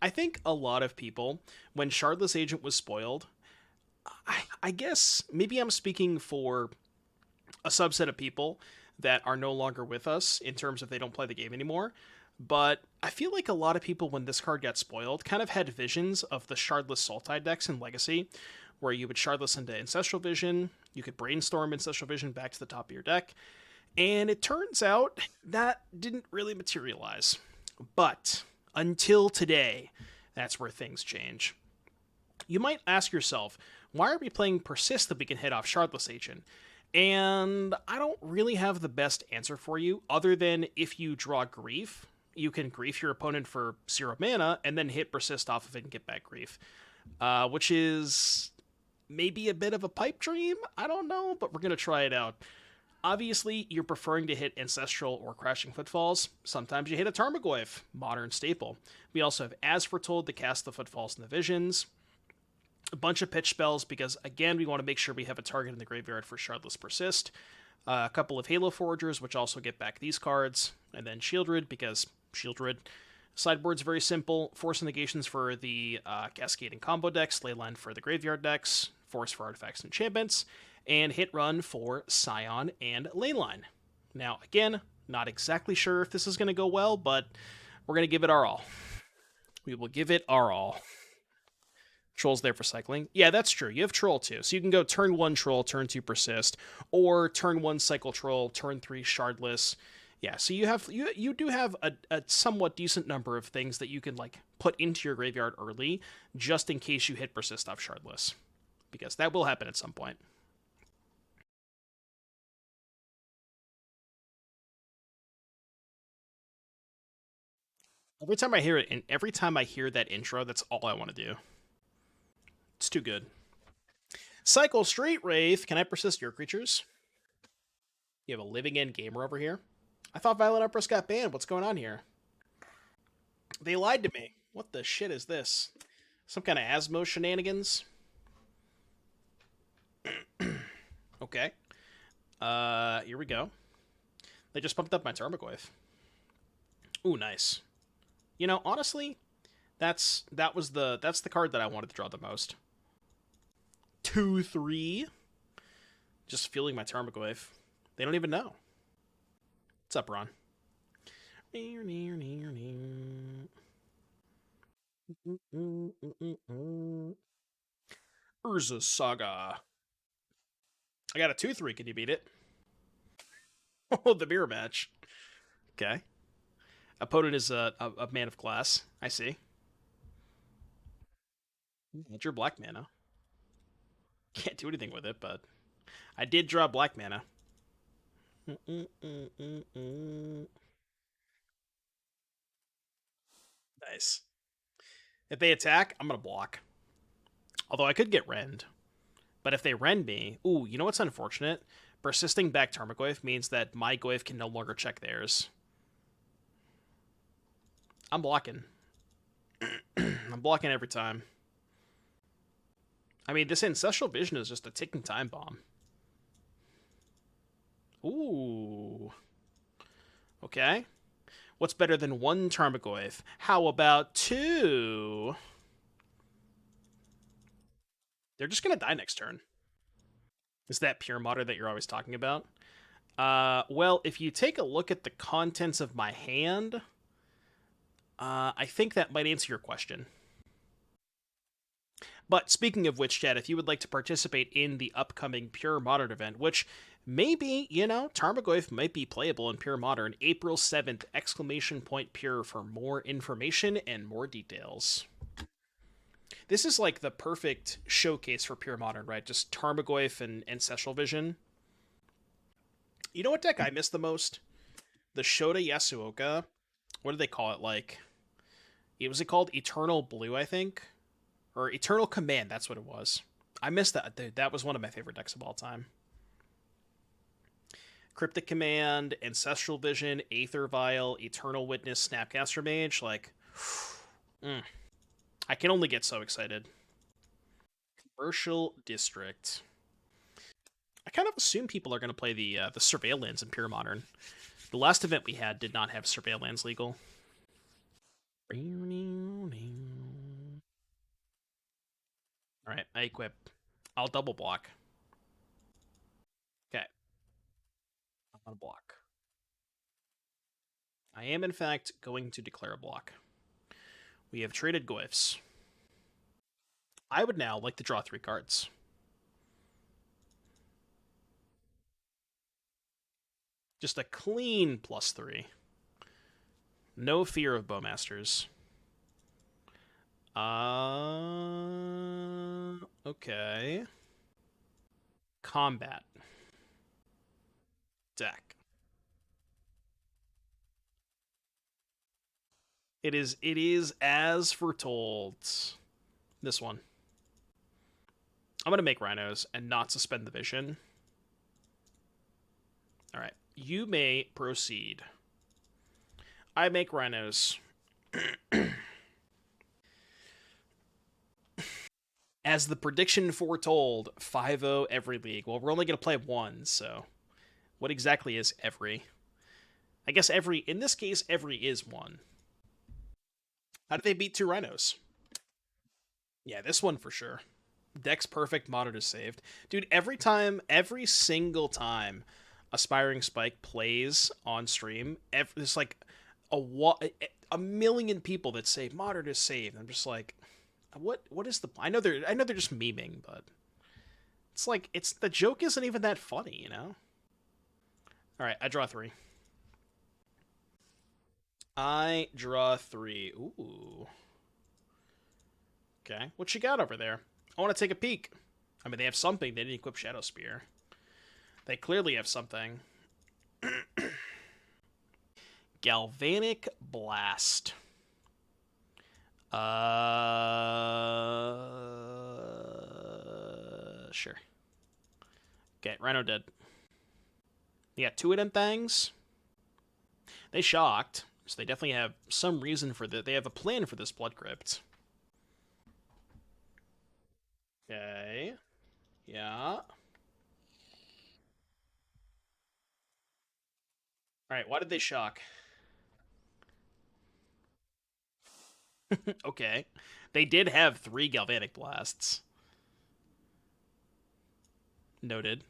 I think a lot of people, when Shardless Agent was spoiled, I guess maybe I'm speaking for a subset of people that are no longer with us in terms of they don't play the game anymore. But I feel like a lot of people, when this card got spoiled, kind of had visions of the Shardless Sultai decks in Legacy, where you would Shardless into Ancestral Vision, you could brainstorm Ancestral Vision back to the top of your deck, and it turns out that didn't really materialize. But until today, that's where things change. You might ask yourself, why are we playing Persist that we can hit off Shardless Agent? And I don't really have the best answer for you, other than if you draw Grief, you can Grief your opponent for 0 mana, and then hit Persist off of it and get back Grief. Which is maybe a bit of a pipe dream? I don't know, but we're going to try it out. Obviously, you're preferring to hit Ancestral or Crashing Footfalls. Sometimes you hit a Tarmogoyf, modern staple. We also have As Foretold to cast the Footfalls and the Visions. A bunch of pitch spells because, again, we want to make sure we have a target in the graveyard for Shardless Persist. A couple of Halo Foragers, which also get back these cards. And then Sheoldred, because Sheoldred. Sideboard's very simple. Force of Negations for the Cascade and combo decks. Leyline for the graveyard decks. Force for artifacts and enchantments. And hit run for Scion and Leyline. Now, again, not exactly sure if this is going to go well, but we're going to give it our all. We will give it our all. Troll's there for cycling. Yeah, that's true. You have Troll too. So you can go turn 1 Troll, turn 2 Persist, or turn 1 Cycle Troll, turn 3 Shardless. Yeah, so you do have a somewhat decent number of things that you can like put into your graveyard early, just in case you hit Persist off Shardless. Because that will happen at some point. Every time I hear it, and every time I hear that intro, that's all I want to do. It's too good. Cycle Street Wraith. Can I persist your creatures? You have a living end gamer over here. I thought Violet Empress got banned. What's going on here? They lied to me. What the shit is this? Some kind of Asmo shenanigans? Okay. Here we go. They just pumped up my Tarmogoyf. Ooh, nice. You know, honestly, that's the card that I wanted to draw the most. 2-3. Just feeling my Tarmogoyf. They don't even know. What's up, Ron? Urza Saga. I got a 2-3. Can you beat it? Oh, the mirror match. Okay. Opponent is a man of class. I see. I drew black mana. Can't do anything with it, but I did draw black mana. Nice. If they attack, I'm going to block. Although I could get rend. But if they rend me... Ooh, you know what's unfortunate? Persisting back Tarmogoyf means that my Goyf can no longer check theirs. I'm blocking. I'm blocking every time. I mean, this Ancestral Vision is just a ticking time bomb. Ooh. Okay. What's better than 1 Tarmogoyf? How about 2? They're just going to die next turn. Is that pure modder that you're always talking about? Well, if you take a look at the contents of my hand, I think that might answer your question. But speaking of which, Chad, if you would like to participate in the upcoming Pure Modern event, which maybe, you know, Tarmogoyf might be playable in Pure Modern, April 7th, !Pure for more information and more details. This is like the perfect showcase for Pure Modern, right? Just Tarmogoyf and Ancestral Vision. You know what deck I miss the most? The Shota Yasuoka. What do they call it? Like, was it called Eternal Blue, I think? Or Eternal Command, that's what it was. I missed that, dude. That was one of my favorite decks of all time. Cryptic Command, Ancestral Vision, Aether Vial, Eternal Witness, Snapcaster Mage, like... I can only get so excited. Commercial District. I kind of assume people are going to play the Surveillance in Pure Modern. The last event we had did not have Surveillance legal. Alright, I equip. I'll double block. Okay. I'm gonna block. I am, in fact, going to declare a block. We have traded glyphs. I would now like to draw 3 cards. Just a clean +3. No fear of Bowmasters. Okay. Combat. Deck. It is As Foretold. This one. I'm going to make rhinos and not suspend the vision. All right. You may proceed. I make rhinos. As the prediction foretold, 5-0 every league. Well, we're only going to play one, so what exactly is every? I guess every, in this case, every is one. How did they beat 2 rhinos? Yeah, this one for sure. Deck's perfect, Modern is saved. Dude, every single time Aspiring Spike plays on stream, there's like a million people that say Modern is saved. I'm just like, what is the... I know they're just memeing, but it's like, the joke isn't even that funny, you know? Alright, I draw 3. I draw 3. Ooh. Okay, what you got over there? I want to take a peek. I mean, they have something. They didn't equip Shadow Spear. They clearly have something. Galvanic Blast. Sure. Okay, Rhino dead. They got 2 of them things. They shocked, so they definitely have some reason for that. They have a plan for this Blood Crypt. Okay. Yeah. Alright, why did they shock? Okay. They did have 3 Galvanic Blasts. Noted.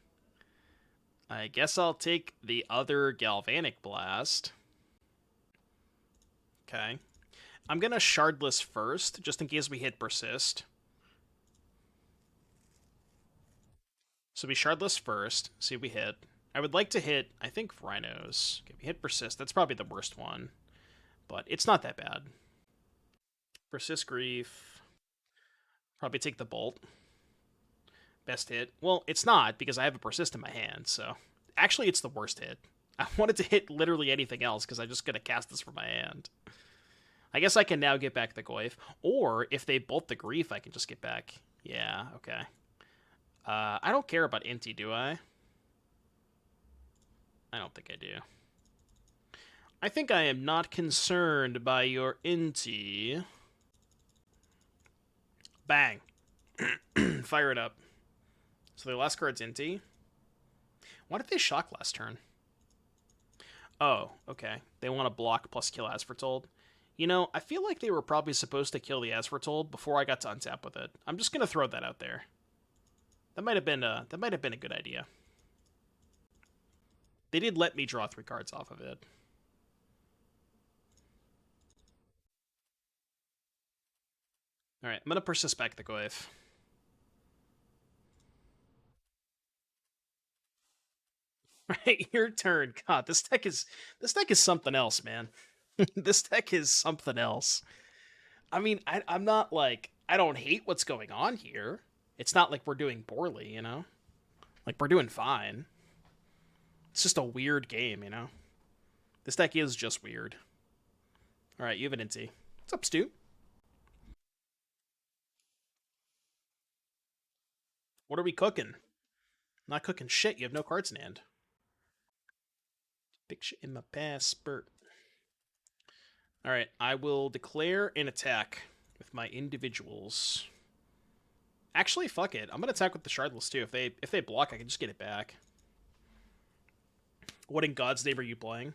I guess I'll take the other Galvanic Blast. Okay. I'm gonna Shardless first, just in case we hit Persist. So we Shardless first, see if we hit. I would like to hit, I think, Rhinos. Okay, we hit Persist. That's probably the worst one. But it's not that bad. Persist Grief. Probably take the Bolt. Best hit. Well, it's not, because I have a Persist in my hand, so... Actually, it's the worst hit. I wanted to hit literally anything else, because I'm just going to cast this from my hand. I guess I can now get back the Goyf. Or, if they bolt the Grief, I can just get back... Yeah, okay. I don't care about Inti, do I? I don't think I do. I think I am not concerned by your Inti. Bang. Fire it up. So the last card's Inti. Why did they shock last turn? Oh, okay. They want to block plus kill As Foretold. You know, I feel like they were probably supposed to kill the As Foretold before I got to untap with it. I'm just gonna throw that out there. That might have been a good idea. They did let me draw 3 cards off of it. Alright, I'm gonna Persist back the Goyf. Right, your turn. God, this deck is something else, man. This deck is something else. I mean, I'm not like, I don't hate what's going on here. It's not like we're doing poorly, you know? Like, we're doing fine. It's just a weird game, you know? This deck is just weird. Alright, you have an Inti. What's up, Stu? What are we cooking? Not cooking shit, you have no cards in hand. Big shit in my passport. Alright, I will declare an attack with my individuals. Actually, fuck it. I'm gonna attack with the Shardless too. If they block, I can just get it back. What in God's name are you playing?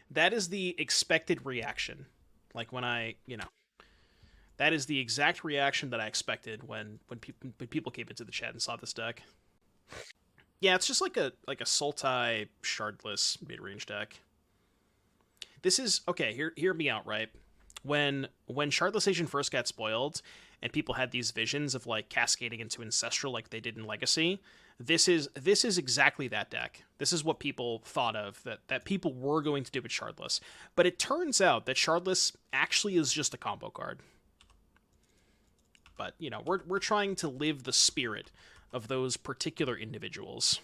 That is the expected reaction. Like when that is the exact reaction that I expected when people came into the chat and saw this deck. Yeah, it's just like a Sultai Shardless mid-range deck. This is okay. Hear me out, right? When Shardless Agent first got spoiled, and people had these visions of like cascading into Ancestral like they did in Legacy, this is exactly that deck. This is what people thought of that people were going to do with Shardless. But it turns out that Shardless actually is just a combo card. But we're trying to live the spirit of those particular individuals,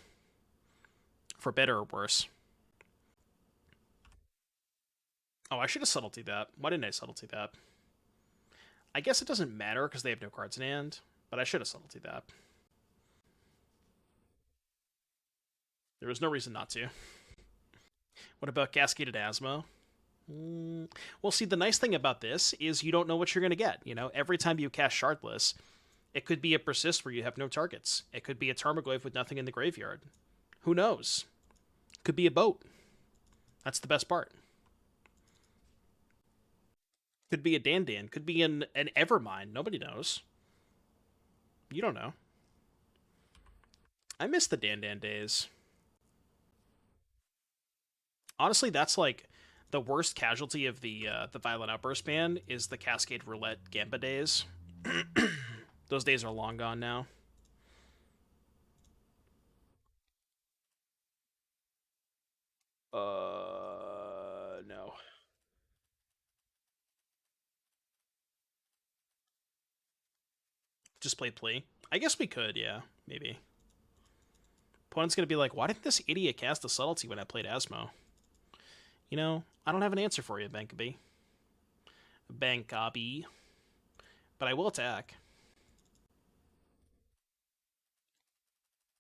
for better or worse. Oh, I should have subtlety that. Why didn't I subtlety that? I guess it doesn't matter because they have no cards in hand, but I should have subtlety that. There was no reason not to. What about Cascaded Asmo? Well, see, the nice thing about this is you don't know what you're going to get. Every time you cast Shardless, it could be a Persist where you have no targets. It could be a Tarmogoyf with nothing in the graveyard. Who knows? Could be a boat. That's the best part. Could be a Dandan. Could be an Evermind. Nobody knows. You don't know. I miss the Dandan days. Honestly, that's like the worst casualty of the Violent Outburst ban is the Cascade Roulette Gamba days. Those days are long gone now. No. Just play plea. I guess we could, yeah, maybe. Opponent's gonna be like, why didn't this idiot cast a subtlety when I played Asmo? I don't have an answer for you, Bankaby. Bankaby. But I will attack.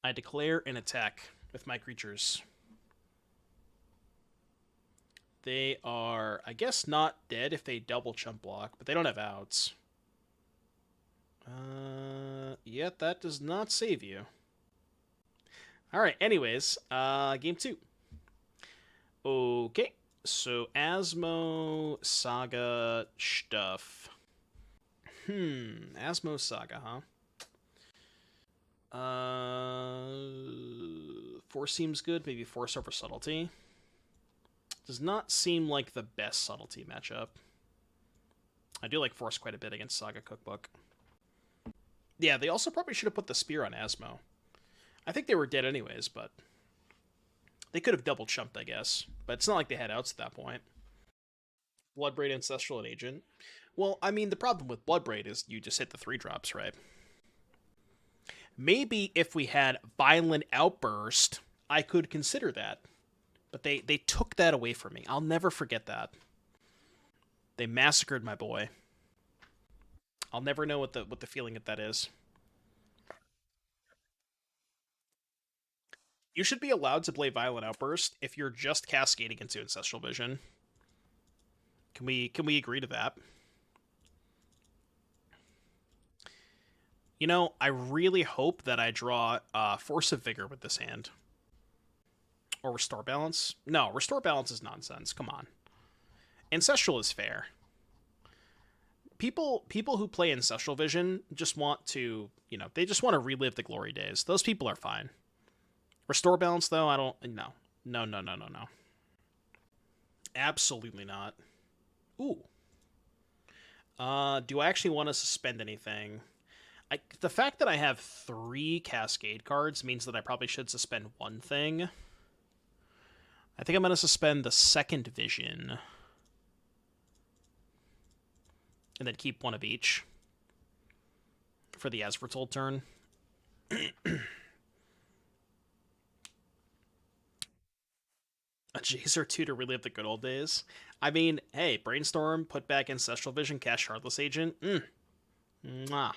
I declare an attack with my creatures. They are, I guess, not dead if they double chump block, but they don't have outs. Yet that does not save you. Alright, anyways, game 2. Okay, so Asmo Saga stuff. Asmo Saga, huh? Force seems good, maybe Force over Subtlety. Does not seem like the best Subtlety matchup. I do like Force quite a bit against Saga Cookbook. Yeah, they also probably should have put the Spear on Asmo. I think they were dead anyways, but they could have double chumped, I guess. But it's not like they had outs at that point. Bloodbraid, Ancestral, and Agent. Well, I mean, the problem with Bloodbraid is you just hit the 3-drops, right? Maybe if we had Violent Outburst, I could consider that. But they took that away from me. I'll never forget that. They massacred my boy. I'll never know what the feeling of that is. You should be allowed to play Violent Outburst if you're just cascading into Ancestral Vision. Can we agree to that? I really hope that I draw Force of Vigor with this hand. Or Restore Balance? No, Restore Balance is nonsense. Come on. Ancestral is fair. People who play Ancestral Vision just want to, they just want to relive the glory days. Those people are fine. Restore Balance, though, I don't... No. No. Absolutely not. Ooh. Do I actually want to suspend anything? The fact that I have 3 Cascade cards means that I probably should suspend one thing. I think I'm going to suspend the second Vision. And then keep one of each. For the As Foretold turn. A Jace or 2 to relive the good old days. I mean, hey, Brainstorm, put back Ancestral Vision, cast Shardless Agent. Mwah.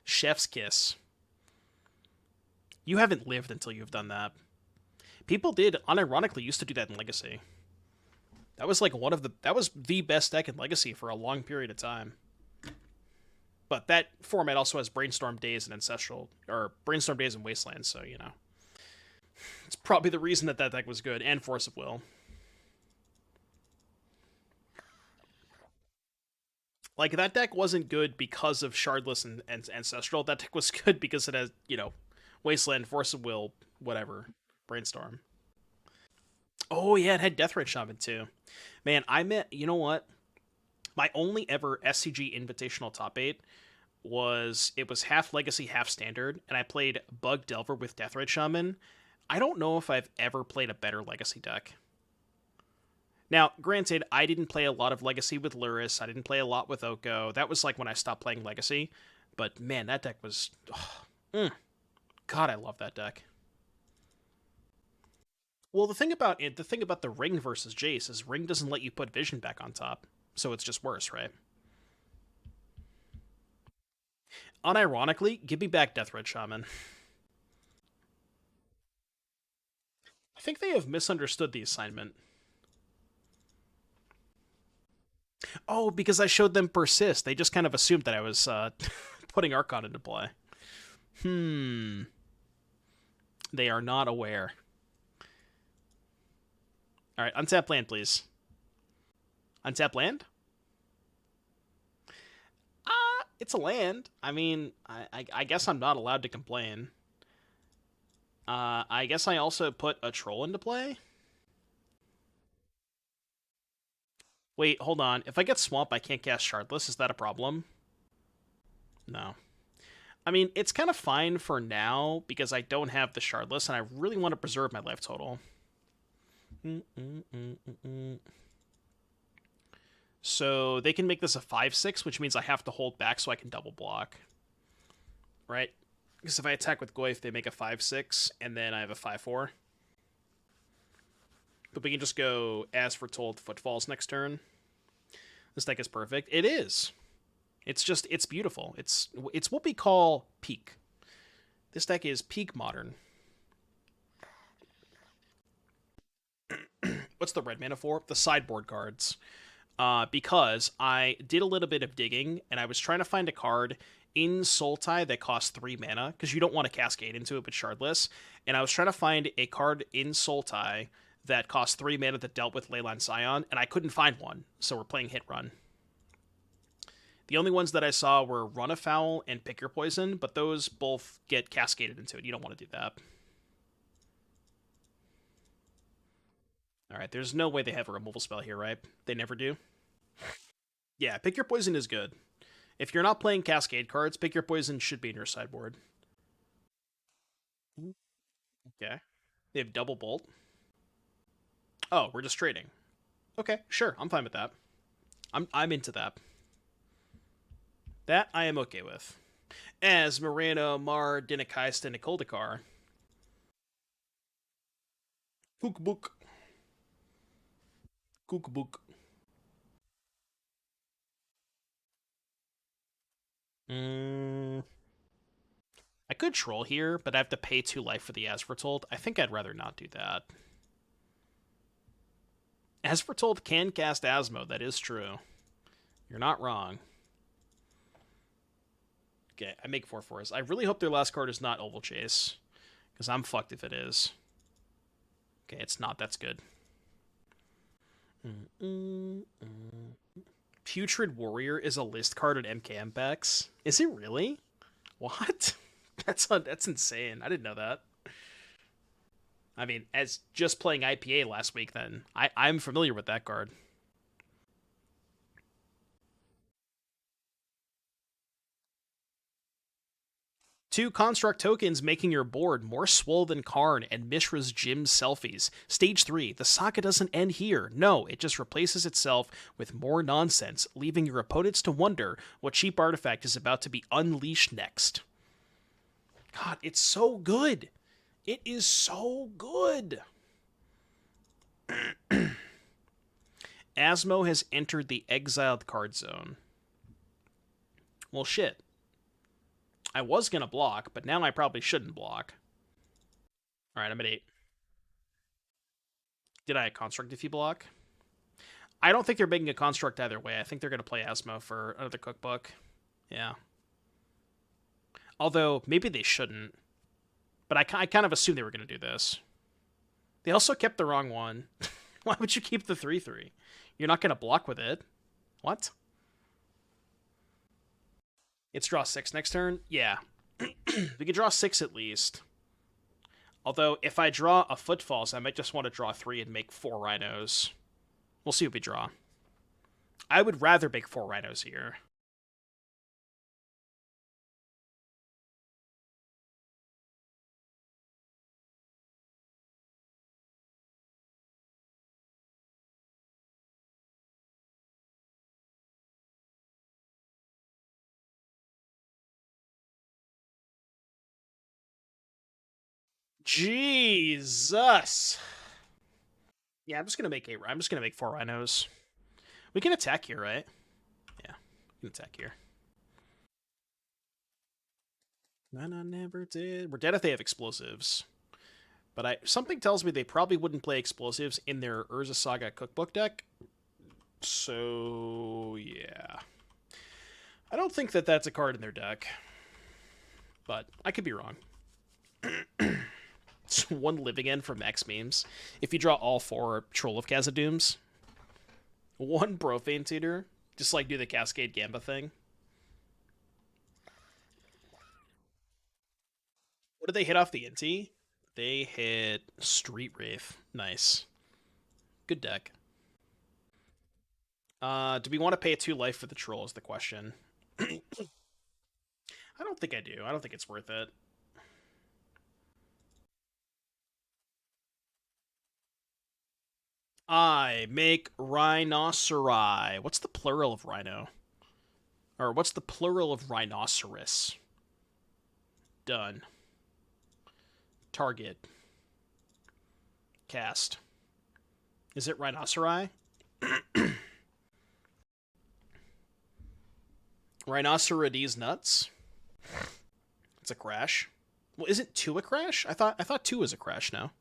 Chef's kiss. You haven't lived until you've done that. People did, unironically, used to do that in Legacy. That was like that was the best deck in Legacy for a long period of time. But that format also has Brainstorm Days and Ancestral, or Brainstorm Days and Wasteland, so, it's probably the reason that deck was good, and Force of Will. Like, that deck wasn't good because of Shardless and Ancestral. That deck was good because it has, Wasteland, Force of Will, whatever. Brainstorm. Oh, yeah, it had Deathrite Shaman, too. Man, you know what? My only ever SCG Invitational top 8 was half Legacy, half Standard, and I played Bug Delver with Deathrite Shaman. I don't know if I've ever played a better Legacy deck. Now, granted, I didn't play a lot of Legacy with Luris. I didn't play a lot with Oko. That was like when I stopped playing Legacy. But man, that deck was... God, I love that deck. Well, the thing about the Ring versus Jace is Ring doesn't let you put Vision back on top, so it's just worse, right? Unironically, give me back Deathrite Shaman. I think they have misunderstood the assignment. Oh, because I showed them Persist. They just kind of assumed that I was putting Archon into play. They are not aware. All right, untap land, please. Untap land? It's a land. I mean, I guess I'm not allowed to complain. I guess I also put a troll into play. Wait, hold on. If I get Swamp, I can't cast Shardless. Is that a problem? No. I mean, it's kind of fine for now because I don't have the Shardless, and I really want to preserve my life total. So they can make this a 5/6, which means I have to hold back so I can double block. Right? Because if I attack with Goyf, they make a 5/6, and then I have a 5/4. But we can just go As Foretold Footfalls next turn. This deck is perfect. It is. It's beautiful. It's what we call peak. This deck is peak modern. What's the red mana for? The sideboard cards. Because I did a little bit of digging, and I was trying to find a card in Sultai that costs 3 mana, because you don't want to Cascade into it, but Shardless. And I was trying to find a card in Sultai that cost 3 mana that dealt with Leyline Scion, and I couldn't find one, so we're playing Hit Run. The only ones that I saw were Run Afoul and Pick Your Poison, but those both get cascaded into it. You don't want to do that. Alright, there's no way they have a removal spell here, right? They never do? Yeah, Pick Your Poison is good. If you're not playing Cascade cards, Pick Your Poison should be in your sideboard. Okay. They have Double Bolt. Oh, we're just trading. Okay, sure, I'm fine with that. I'm into that. That I am okay with. As Moreno, Mar, Dinakaista, Nikoldakar. Kookbook. Kookbook. I could troll here, but I have to pay 2 life for the As Foretold. I think I'd rather not do that. As Foretold can cast Asmo, that is true. You're not wrong. Okay, I make 4/4s. I really hope their last card is not Oval Chase, because I'm fucked if it is. Okay, it's not. That's good. Putrid Warrior is a list card at MKM packs. Is it really? What? That's insane. I didn't know that. I mean, as just playing IPA last week, then I'm familiar with that card. Two construct tokens making your board more swole than Karn and Mishra's Gym selfies. Stage 3, the saga doesn't end here. No, it just replaces itself with more nonsense, leaving your opponents to wonder what cheap artifact is about to be unleashed next. God, it's so good. It is so good. Asmo has entered the exiled card zone. Well, shit. I was going to block, but now I probably shouldn't block. Alright, I'm at 8. Did I construct if you block? I don't think they're making a construct either way. I think they're going to play Asmo for another cookbook. Yeah. Although, maybe they shouldn't. But I kind of assumed they were going to do this. They also kept the wrong one. Why would you keep the 3/3? You're not going to block with it. What? It's draw 6 next turn? Yeah. We could draw 6 at least. Although, if I draw a Footfalls, I might just want to draw 3 and make 4 Rhinos. We'll see what we draw. I would rather make 4 Rhinos here. Jesus! Yeah, I'm just gonna make 8. I'm just gonna make 4 Rhinos. We can attack here, right? Yeah, we can attack here. No, never did. We're dead if they have explosives. But something tells me they probably wouldn't play explosives in their Urza Saga cookbook deck. So, yeah. I don't think that that's a card in their deck. But I could be wrong. It's 1 living end from X memes. If you draw all 4 Troll of Khazad-dms, 1 Profane Tutor, just like do the Cascade Gamba thing. What did they hit off the NT? They hit Street Wraith. Nice. Good deck. Do we want to pay a 2 life for the troll is the question. I don't think I do. I don't think it's worth it. I make rhinoceri. What's the plural of rhino? Or what's the plural of rhinoceros? Done. Target. Cast. Is it rhinoceri? Rhinocerides nuts. It's a crash. Well, isn't 2 a crash? I thought 2 was a crash now.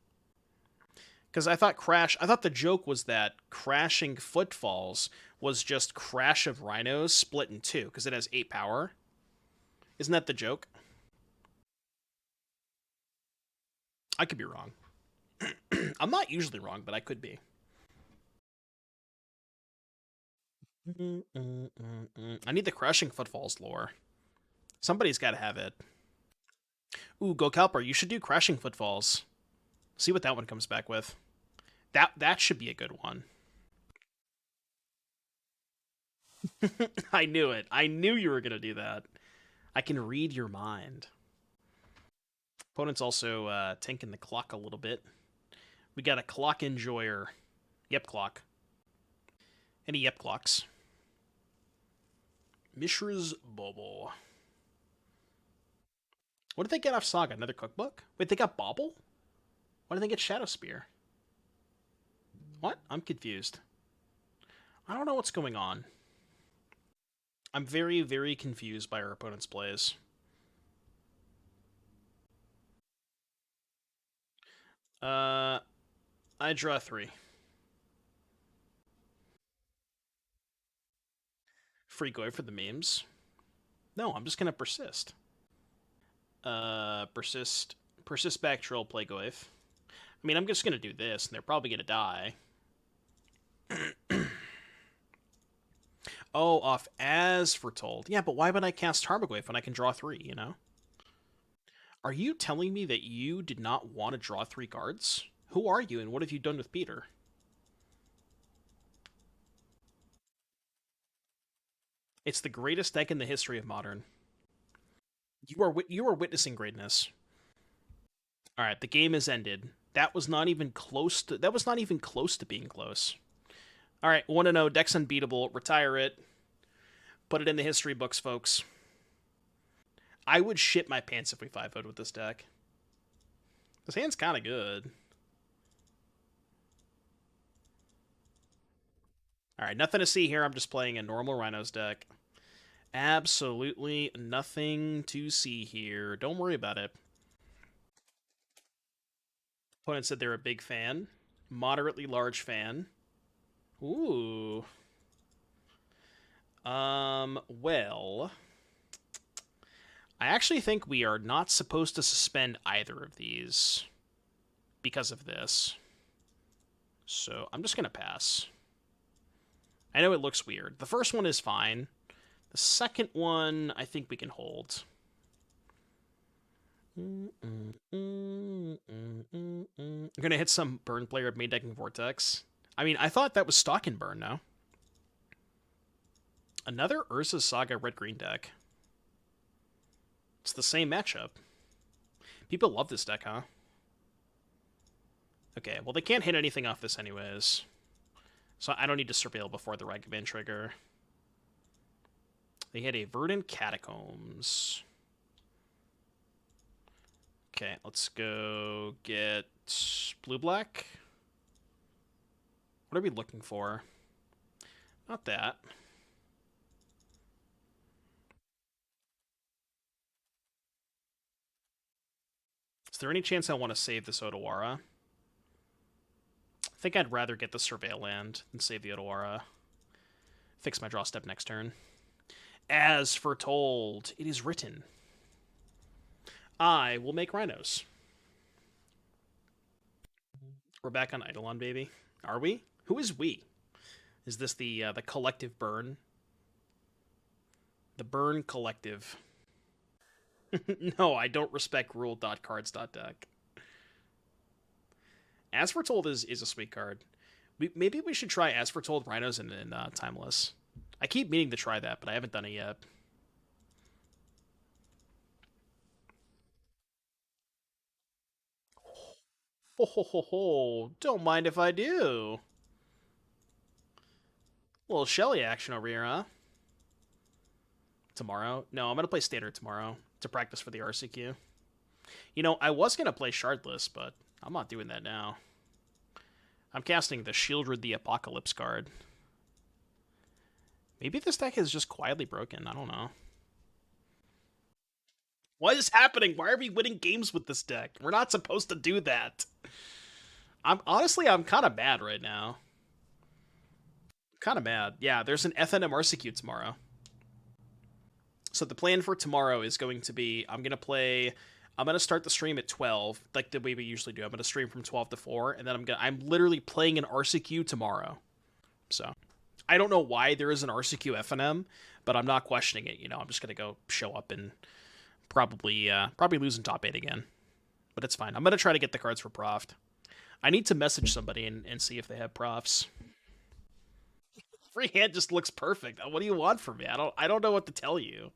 Because I thought the joke was that Crashing Footfalls was just Crash of Rhinos split in 2, because it has 8 power. Isn't that the joke? I could be wrong. I'm not usually wrong, but I could be. I need the Crashing Footfalls lore. Somebody's got to have it. Ooh, Go Kelper, you should do Crashing Footfalls. See what that one comes back with. That should be a good one. I knew it. I knew you were going to do that. I can read your mind. Opponent's also tanking the clock a little bit. We got a clock enjoyer. Yep, clock. Any yep clocks? Mishra's Bobble. What did they get off Saga? Another cookbook? Wait, they got Bobble? Why did they get Shadow Spear? What? I'm confused. I don't know what's going on. I'm very, very confused by our opponent's plays. I draw 3. Free Goy for the memes. No, I'm just gonna persist. Persist back troll, play Goyf. I mean, I'm just gonna do this, and they're probably gonna die. Oh, off As Foretold. Yeah, but why would I cast Tarmogoyf when I can draw 3, you know? Are you telling me that you did not want to draw 3 cards? Who are you, and what have you done with Peter? It's the greatest deck in the history of Modern. You are witnessing greatness. All right, the game is ended. That was not even close to being close. All right, 1-0, deck's unbeatable. Retire it. Put it in the history books, folks. I would shit my pants if we 5-0'd with this deck. This hand's kind of good. All right, nothing to see here. I'm just playing a normal Rhinos deck. Absolutely nothing to see here. Don't worry about it. Opponent said they're a big fan. Moderately large fan. Ooh. Well, I actually think we are not supposed to suspend either of these because of this. So I'm just going to pass. I know it looks weird. The first one is fine. The second one, I think we can hold. I'm gonna hit some burn player main decking Vortex. I mean, I thought that was stock and burn now. Another Urza's Saga red-green deck. It's the same matchup. People love this deck, huh? Okay, well, they can't hit anything off this anyways. So I don't need to surveil before the Ragavan trigger. They hit a Verdant Catacombs. Okay, let's go get blue-black. What are we looking for? Not that. Is there any chance I want to save this Otawara? I think I'd rather get the Surveil land than save the Otawara. Fix my draw step next turn. As foretold, it is written. I will make rhinos. We're back on Eidolon, baby. Are we? Who is we? Is this the collective burn? The burn collective. No, I don't respect rule.cards.deck. As Foretold is a sweet card. Maybe we should try As Foretold Rhinos in Timeless. I keep meaning to try that, but I haven't done it yet. Oh, don't mind if I do. A little Shelly action over here, huh? Tomorrow? No, I'm going to play Standard tomorrow to practice for the RCQ. You know, I was going to play Shardless, but I'm not doing that now. I'm casting the Sheoldred the Apocalypse card. Maybe this deck is just quietly broken. I don't know. What is happening? Why are we winning games with this deck? We're not supposed to do that. I'm kind of mad right now. Kind of mad. Yeah, there's an FNM RCQ tomorrow. So the plan for tomorrow is going to be, I'm going to start the stream at 12, like the way we usually do. I'm going to stream from 12 to 4, and then I'm literally playing an RCQ tomorrow. So, I don't know why there is an RCQ FNM, but I'm not questioning it. You know, I'm just going to go show up and probably lose in top 8 again. But it's fine. I'm going to try to get the cards for Proft. I need to message somebody and see if they have Profs. Free hand just looks perfect. What do you want from me? I don't know what to tell you.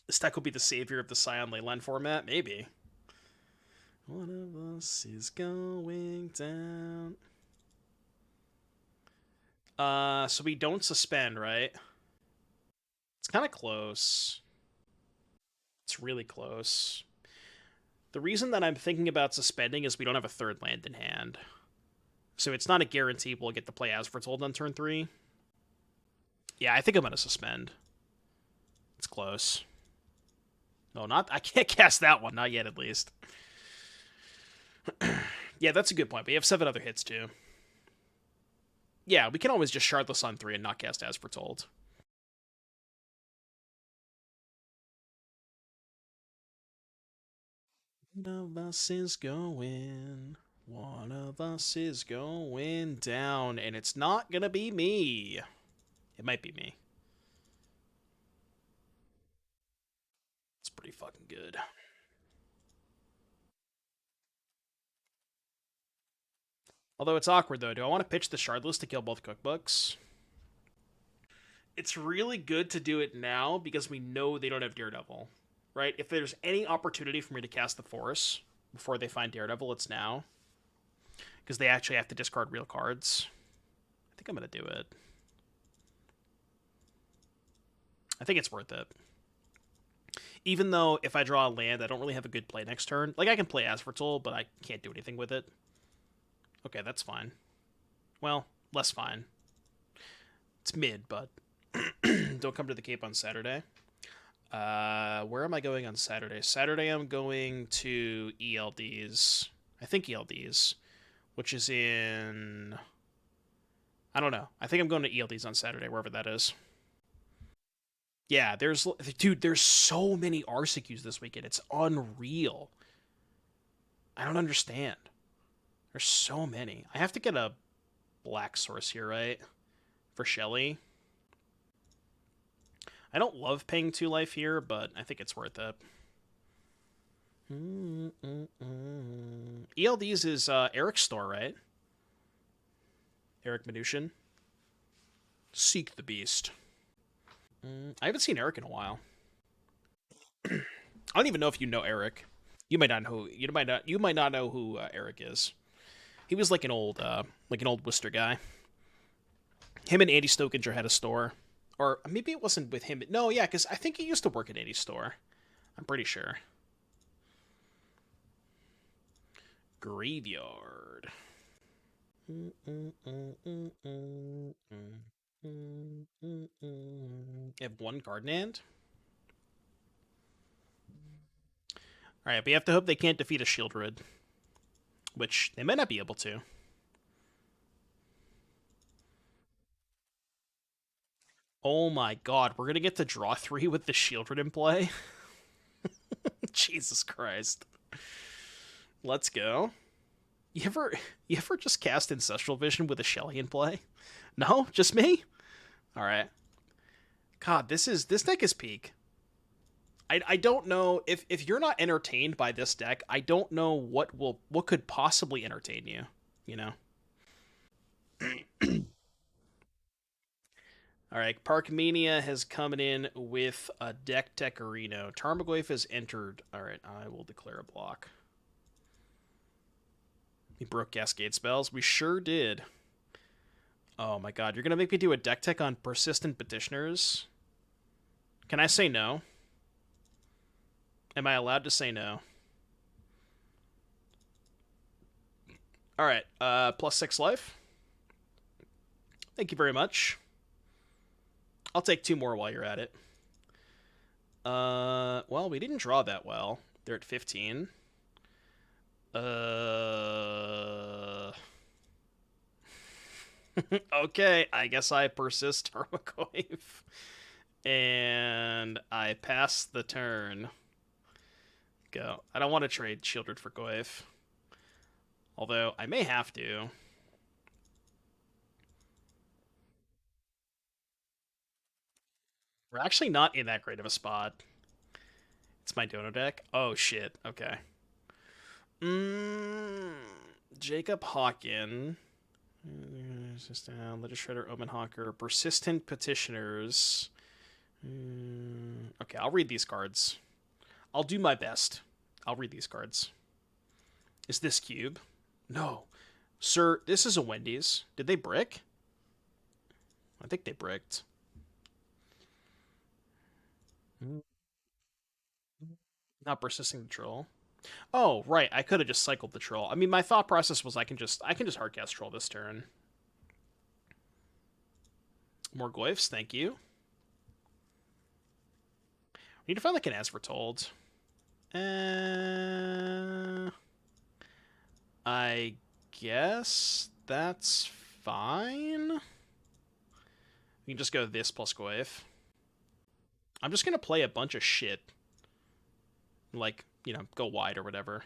This deck will be the savior of the Scion Leyline format? Maybe. One of us is going down. So we don't suspend, right? It's kind of close. It's really close. The reason that I'm thinking about suspending is we don't have a third land in hand. So it's not a guarantee we'll get to play As Foretold on turn 3. Yeah, I think I'm going to suspend. It's close. No, I can't cast that one. Not yet, at least. Yeah, that's a good point. But you have 7 other hits, too. Yeah, we can always just Shardless on 3 and not cast As Foretold. One of us is going. One of us is going down. And it's not going to be me. It might be me. It's pretty fucking good. Although it's awkward, though. Do I want to pitch the Shardless to kill both cookbooks? It's really good to do it now because we know they don't have Daredevil, right? If there's any opportunity for me to cast the Force before they find Daredevil, it's now. Because they actually have to discard real cards. I think I'm going to do it. I think it's worth it. Even though if I draw a land, I don't really have a good play next turn. Like, I can play As Foretold, but I can't do anything with it. Okay, that's fine. Well, less fine. It's mid, but don't come to the Cape on Saturday. Where am I going on Saturday? Saturday I'm going to ELDs. I think ELDs, which is in... I don't know. I think I'm going to ELDs on Saturday, wherever that is. Yeah, there's so many RCQs this weekend. It's unreal. I don't understand. There's so many. I have to get a black source here, right? for Shelly. I don't love paying 2 life here, but I think it's worth it. ELDs is Eric's store, right? Eric Mnuchin. Seek the Beast. I haven't seen Eric in a while. I don't even know if you know Eric. You might not know. You might not know who Eric is. He was like an old Worcester guy. Him and Andy Stokinger had a store, or maybe it wasn't with him. No, yeah, because I think he used to work at Andy's store. I'm pretty sure. Graveyard. You have 1 Garden Hand? Alright, but you have to hope they can't defeat a Sheoldred. Which they might not be able to. Oh my god, we're gonna get to draw 3 with the Sheoldred in play? Jesus Christ. Let's go. You ever just cast Ancestral Vision with a Shelly in play? No? Just me? Alright. God, this deck is peak. I don't know if you're not entertained by this deck, I don't know what could possibly entertain you, you know? Alright, Parkmania has come in with a deck Tecorino. Tarmogoyf has entered. Alright, I will declare a block. We broke Cascade spells. We sure did. Oh my god, you're gonna make me do a deck tech on Persistent Petitioners? Can I say no? Am I allowed to say no? Alright, +6 life. Thank you very much. I'll take 2 more while you're at it. Well, we didn't draw that well. They're at 15. Okay, I guess I persist Tarmogoyf. And I pass the turn. Go. I don't want to trade Sheoldred for Goyf. Although, I may have to. We're actually not in that great of a spot. It's my Dono deck. Oh, shit. Okay. Jacob Hawken. Legislator, Omenhawker. Persistent Petitioners. Okay, I'll read these cards. I'll do my best. I'll read these cards. Is this cube? No. Sir, this is a Wendy's. Did they brick? I think they bricked. Not persisting the troll. Oh, right. I could have just cycled the troll. I mean, my thought process was I can just hardcast troll this turn. More Goyfs, thank you. We need to find like an As Foretold. I guess that's fine. We can just go this plus Goyf. I'm just gonna play a bunch of shit. Like, you know, go wide or whatever.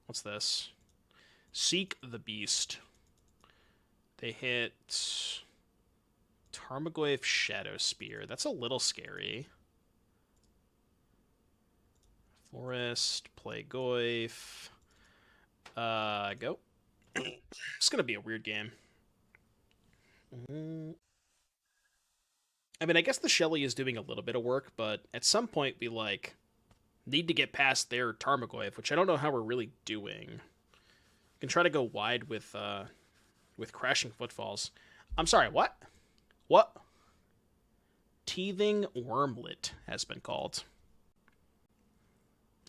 What's this? Seek the Beast. They hit Tarmogoyf Shadow Spear. That's a little scary. Forest, play Goyf. Go. It's gonna be a weird game. I mean, I guess the Shelly is doing a little bit of work, but at some point we, like, need to get past their Tarmogoyf, which I don't know how we're really doing. We can try to go wide with Crashing Footfalls. I'm sorry, what? What? Teething Wormlet has been called.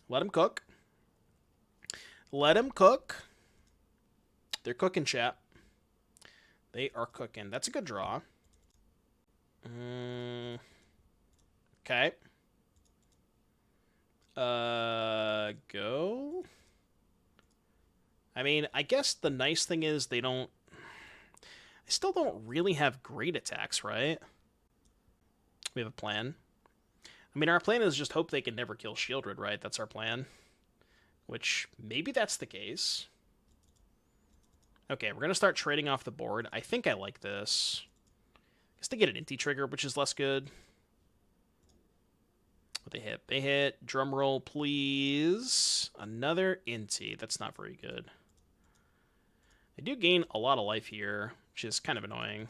Let him cook. Let him cook. They're cooking, chat. They are cooking. That's a good draw. Okay. Go. I mean, I guess the nice thing is they still don't really have great attacks, right? We have a plan. I mean, our plan is just hope they can never kill Sheoldred, right? That's our plan. Which, maybe that's the case. Okay, we're going to start trading off the board. I think I like this. Guess they get an Inti trigger, which is less good. What they hit? They hit. Drum roll, please. Another Inti. That's not very good. They do gain a lot of life here, which is kind of annoying.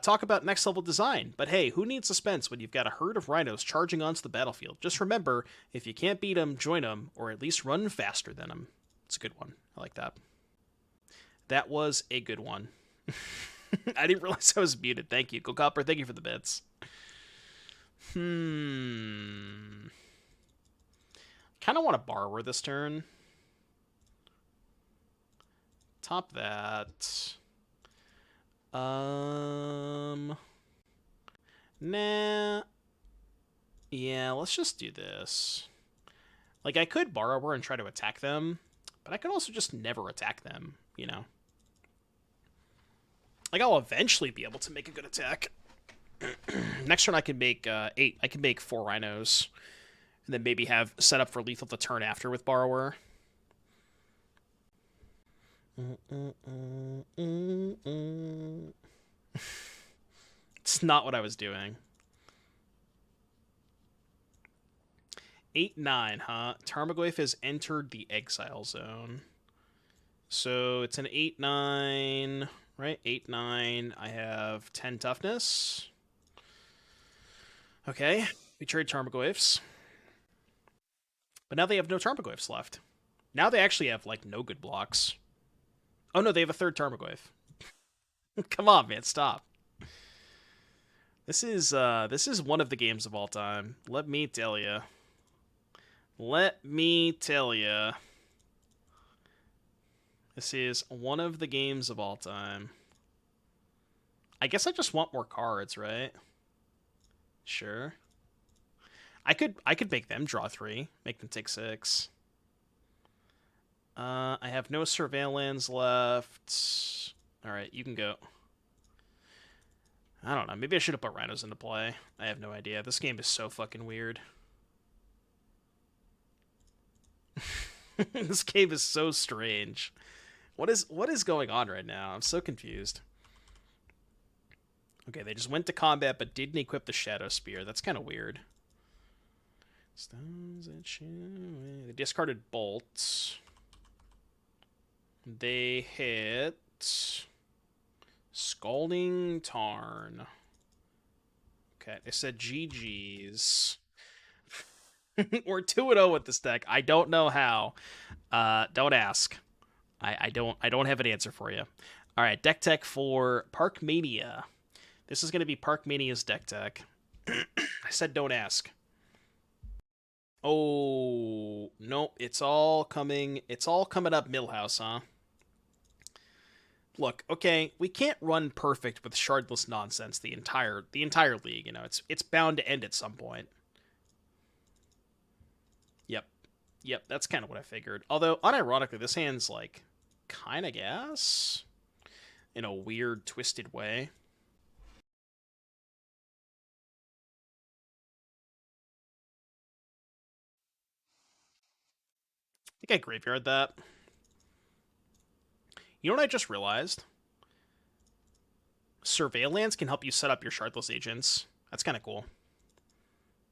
Talk about next level design, but hey, who needs suspense when you've got a herd of rhinos charging onto the battlefield? Just remember, if you can't beat them, join them, or at least run faster than them. It's a good one. I like that. That was a good one. I didn't realize I was muted. Thank you. Go Copper, thank you for the bits. Kind of want to borrower this turn. Top that. Nah. Yeah, let's just do this. Like, I could borrower and try to attack them, but I could also just never attack them, you know? Like, I'll eventually be able to make a good attack. Next turn I can make 8. I can make 4 rhinos. And then maybe have set up for lethal the turn after with borrower. It's not what I was doing. 8-9, huh? Tarmogoyf has entered the exile zone. So it's an 8-9, right? 8-9. I have 10 toughness. Okay, we trade Tarmogoyfs. But now they have no Tarmogoyfs left. Now they actually have, like, no good blocks. Oh, no, they have a third Tarmogoyf. Come on, man, stop. This is one of the games of all time. Let me tell you. Let me tell you. This is one of the games of all time. I guess I just want more cards, right? Sure. I could make them draw 3, make them take 6. I have no surveillance left. Alright, you can go. I don't know. Maybe I should have put rhinos into play. I have no idea. This game is so fucking weird. This game is so strange. What is going on right now? I'm so confused. Okay, they just went to combat but didn't equip the Shadow Spear. That's kind of weird. They discarded bolts. They hit Scalding Tarn. Okay, they said GG's. We're 2-0 with this deck. I don't know how. Don't ask. I don't have an answer for you. All right, deck tech for Park Mania. This is going to be Park Mania's deck tech. I said don't ask. Oh, nope, it's all coming up Millhouse, huh? Look, okay, we can't run perfect with shardless nonsense the entire league, you know. It's bound to end at some point. Yep, that's kind of what I figured. Although, unironically, this hand's, like, kind of gas in a weird, twisted way. I think I graveyard that. You know what I just realized? Surveillance can help you set up your shardless agents. That's kind of cool.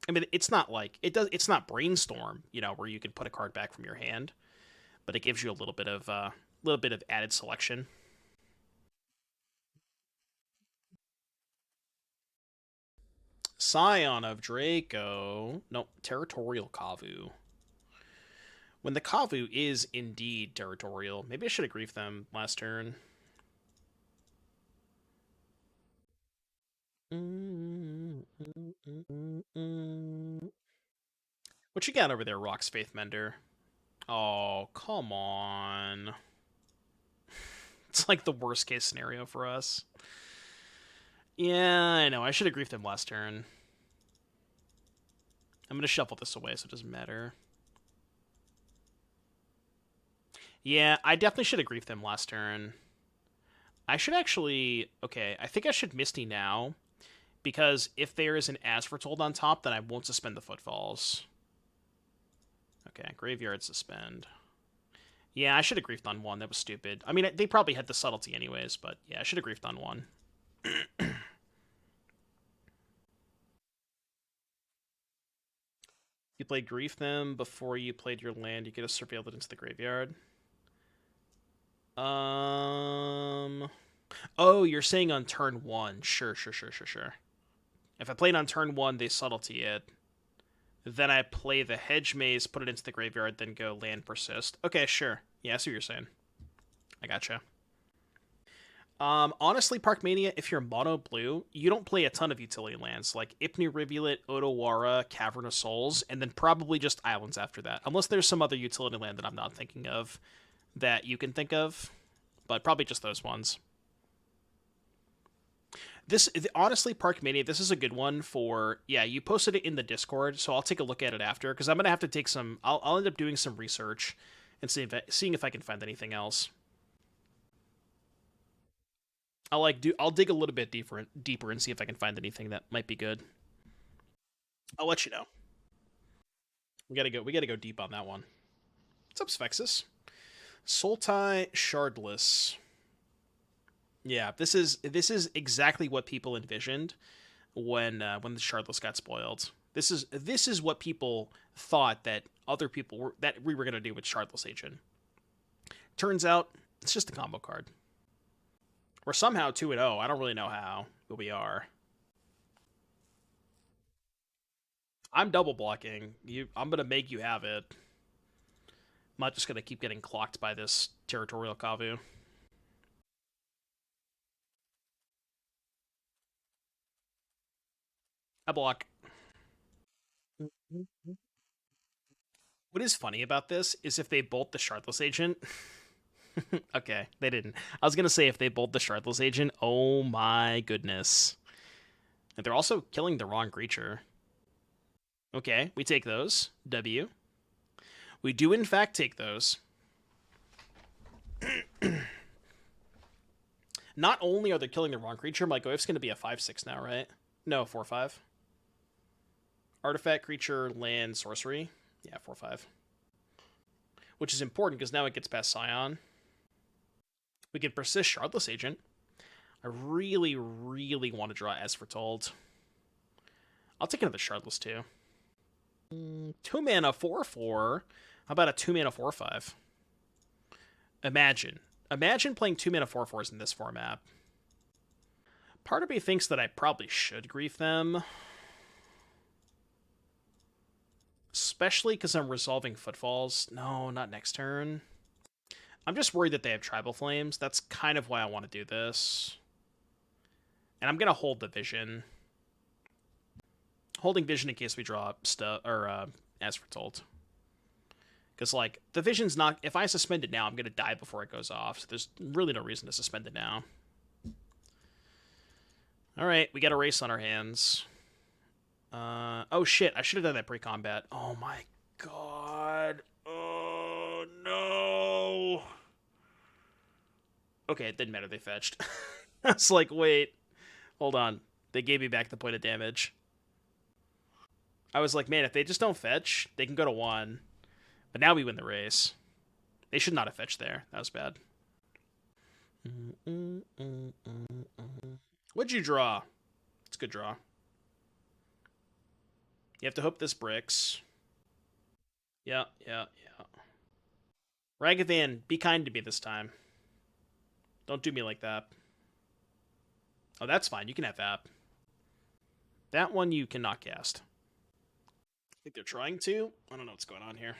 I mean, it's not like it's not brainstorm, you know, where you can put a card back from your hand, but it gives you a little bit of added selection. Scion of Draco. No, Territorial Kavu. When the Kavu is indeed territorial, maybe I should have griefed them last turn. What you got over there, Rock's Faithmender? Oh, come on. It's like the worst case scenario for us. Yeah, I know. I should have griefed him last turn. I'm going to shuffle this away so it doesn't matter. Yeah, I definitely should have griefed him last turn. I should actually... Okay, I think I should Misty now, because if there is an As Foretold on top, then I won't suspend the Footfalls. Okay, Graveyard suspend. Yeah, I should have griefed on one. That was stupid. I mean, they probably had the Subtlety anyways, but yeah, I should have griefed on one. You played Grief them before you played your land. You could have surveilled it into the graveyard. Oh, you're saying on turn one. Sure. If I played on turn one, they Subtlety it. Then I play the Hedge Maze, put it into the graveyard, then go land Persist. Okay, sure. Yeah, I see what you're saying. I gotcha. Honestly, Parkmania, if you're mono blue, you don't play a ton of utility lands like Ipni Rivulet, Otawara, Cavern of Souls, and then probably just islands after that. Unless there's some other utility land that I'm not thinking of that you can think of, but probably just those ones. This honestly, Parkmania, this is a good one for you posted it in the Discord, so I'll take a look at it after because I'm gonna have to take some. I'll end up doing some research and seeing if I can find anything else. I'll dig a little bit deeper and see if I can find anything that might be good. I'll let you know. We gotta go deep on that one. What's up, Spexus? Sultai Shardless. Yeah, this is exactly what people envisioned when the Shardless got spoiled. This is what people thought that other people were that we were gonna do with Shardless Agent. Turns out it's just a combo card. We're somehow 2-0. I don't really know how, but we are. I'm double blocking. I'm gonna make you have it. I'm not just gonna keep getting clocked by this territorial Kavu. I block. What is funny about this is if they bolt the Shardless Agent. Okay, they didn't. I was gonna say if they bolt the Shardless Agent, oh my goodness. And they're also killing the wrong creature. Okay, we take those. W. We do in fact take those. Not only are they killing the wrong creature, my Goyf's gonna be a 5/6 now, right? No, 4/5. Artifact, creature, land, sorcery. Yeah, 4/5. Which is important because now it gets past Scion. We can persist Shardless Agent. I really, really want to draw As Foretold. I'll take another Shardless too. 2 mana 4/4. How about a 2 mana 4/5? Imagine playing 2 mana 4/4s in this format. Part of me thinks that I probably should grief them. Especially because I'm resolving Footfalls. No, not next turn. I'm just worried that they have Tribal Flames. That's kind of why I want to do this. And I'm going to hold the Vision. Holding Vision in case we draw stuff, or As Foretold. Because, like, the Vision's not... If I suspend it now, I'm going to die before it goes off. So there's really no reason to suspend it now. Alright, we got a race on our hands. Oh shit, I should have done that pre-combat. Oh my god. Oh no. Okay, it didn't matter, they fetched. I was like, wait, hold on. They gave me back the point of damage. I was like, man, if they just don't fetch, they can go to 1. But now we win the race. They should not have fetched there. That was bad. What'd you draw? It's a good draw. You have to hope this bricks. Yeah. Ragavan, be kind to me this time. Don't do me like that. Oh, that's fine. You can have that. That one you cannot cast. I think they're trying to. I don't know what's going on here.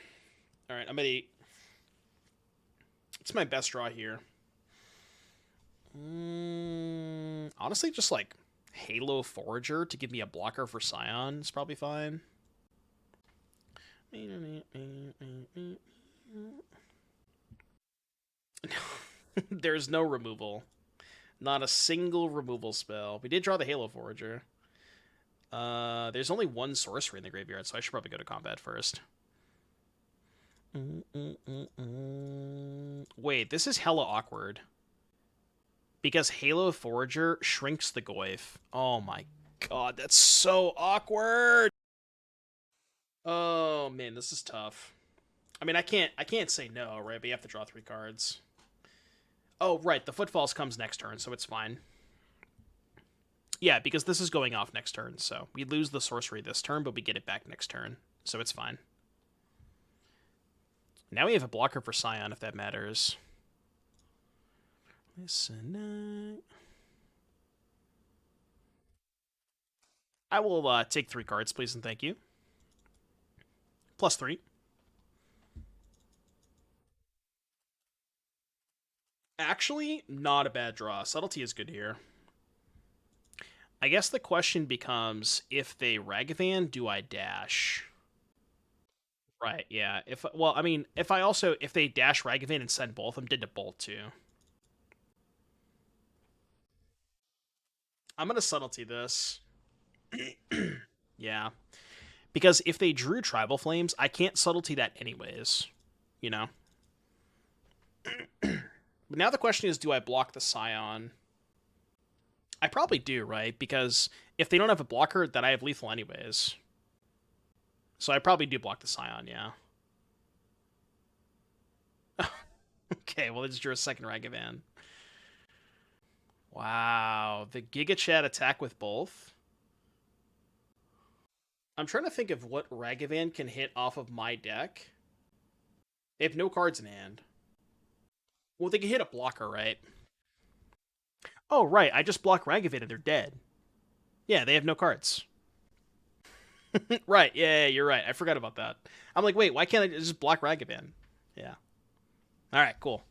Alright, I'm at 8. It's my best draw here. Honestly, just like Halo Forager to give me a blocker for Scion is probably fine. There's no removal. Not a single removal spell. We did draw the Halo Forager. There's only 1 sorcery in the graveyard, so I should probably go to combat first. Wait, this is hella awkward. Because Halo Forager shrinks the Goyf. Oh my god, that's so awkward. Oh man, this is tough. I mean, I can't say no, right? But you have to draw 3 cards. Oh, right, the Footfalls comes next turn, so it's fine. Yeah, because this is going off next turn, so we lose the sorcery this turn, but we get it back next turn, so it's fine. Now we have a blocker for Scion, if that matters. Listen, I will take 3 cards, please and thank you. +3. Actually, not a bad draw. Subtlety is good here. I guess the question becomes, if they Ragavan, do I dash? Right, yeah. If they dash Ragavan and send both, I'm dead to bolt too. I'm gonna subtlety this. Yeah. Because if they drew Tribal Flames, I can't subtlety that anyways. You know? But now the question is, do I block the Scion? I probably do, right? Because if they don't have a blocker, then I have lethal anyways. So I probably do block the Scion, yeah. Okay, well, they just drew a second Ragavan. Wow, the Giga Chat attack with both? I'm trying to think of what Ragavan can hit off of my deck. They have no cards in hand. Well, they can hit a blocker, right? Oh, right, I just block Ragavan and they're dead. Yeah, they have no cards. Right, yeah, you're right. I forgot about that. I'm like, wait, why can't I just block Ragavan? Yeah. Alright, cool.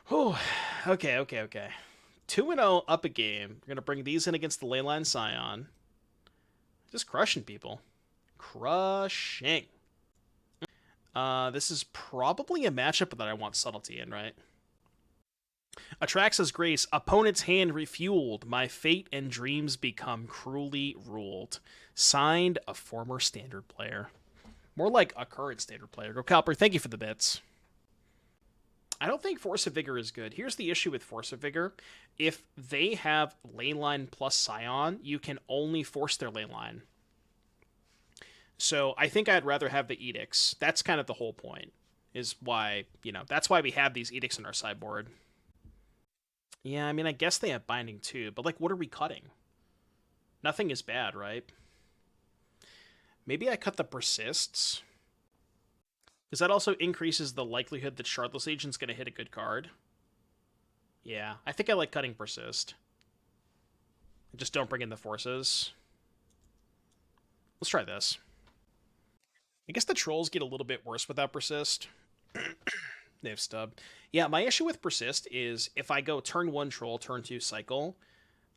Whew. Okay. 2-0 up a game. We're going to bring these in against the Leyline Scion. Just crushing people. Crushing. This is probably a matchup that I want Subtlety in, right? Atraxa's Grace. Opponent's hand refueled. My fate and dreams become cruelly ruled. Signed, a former Standard player. More like a current Standard player. Go Cowper, thank you for the bits. I don't think Force of Vigor is good. Here's the issue with Force of Vigor. If they have Leyline plus Scion, you can only force their Leyline. So I think I'd rather have the Edicts. That's kind of the whole point. Is why, that's why we have these Edicts in our sideboard. Yeah, I mean, I guess they have Binding too, but like, what are we cutting? Nothing is bad, right? Maybe I cut the Persists. Because that also increases the likelihood that Shardless Agent's going to hit a good card. Yeah, I think I like cutting Persist. Just don't bring in the forces. Let's try this. I guess the Trolls get a little bit worse without Persist. They have Stub. Yeah, my issue with Persist is if I go turn 1 Troll, turn 2 Cycle,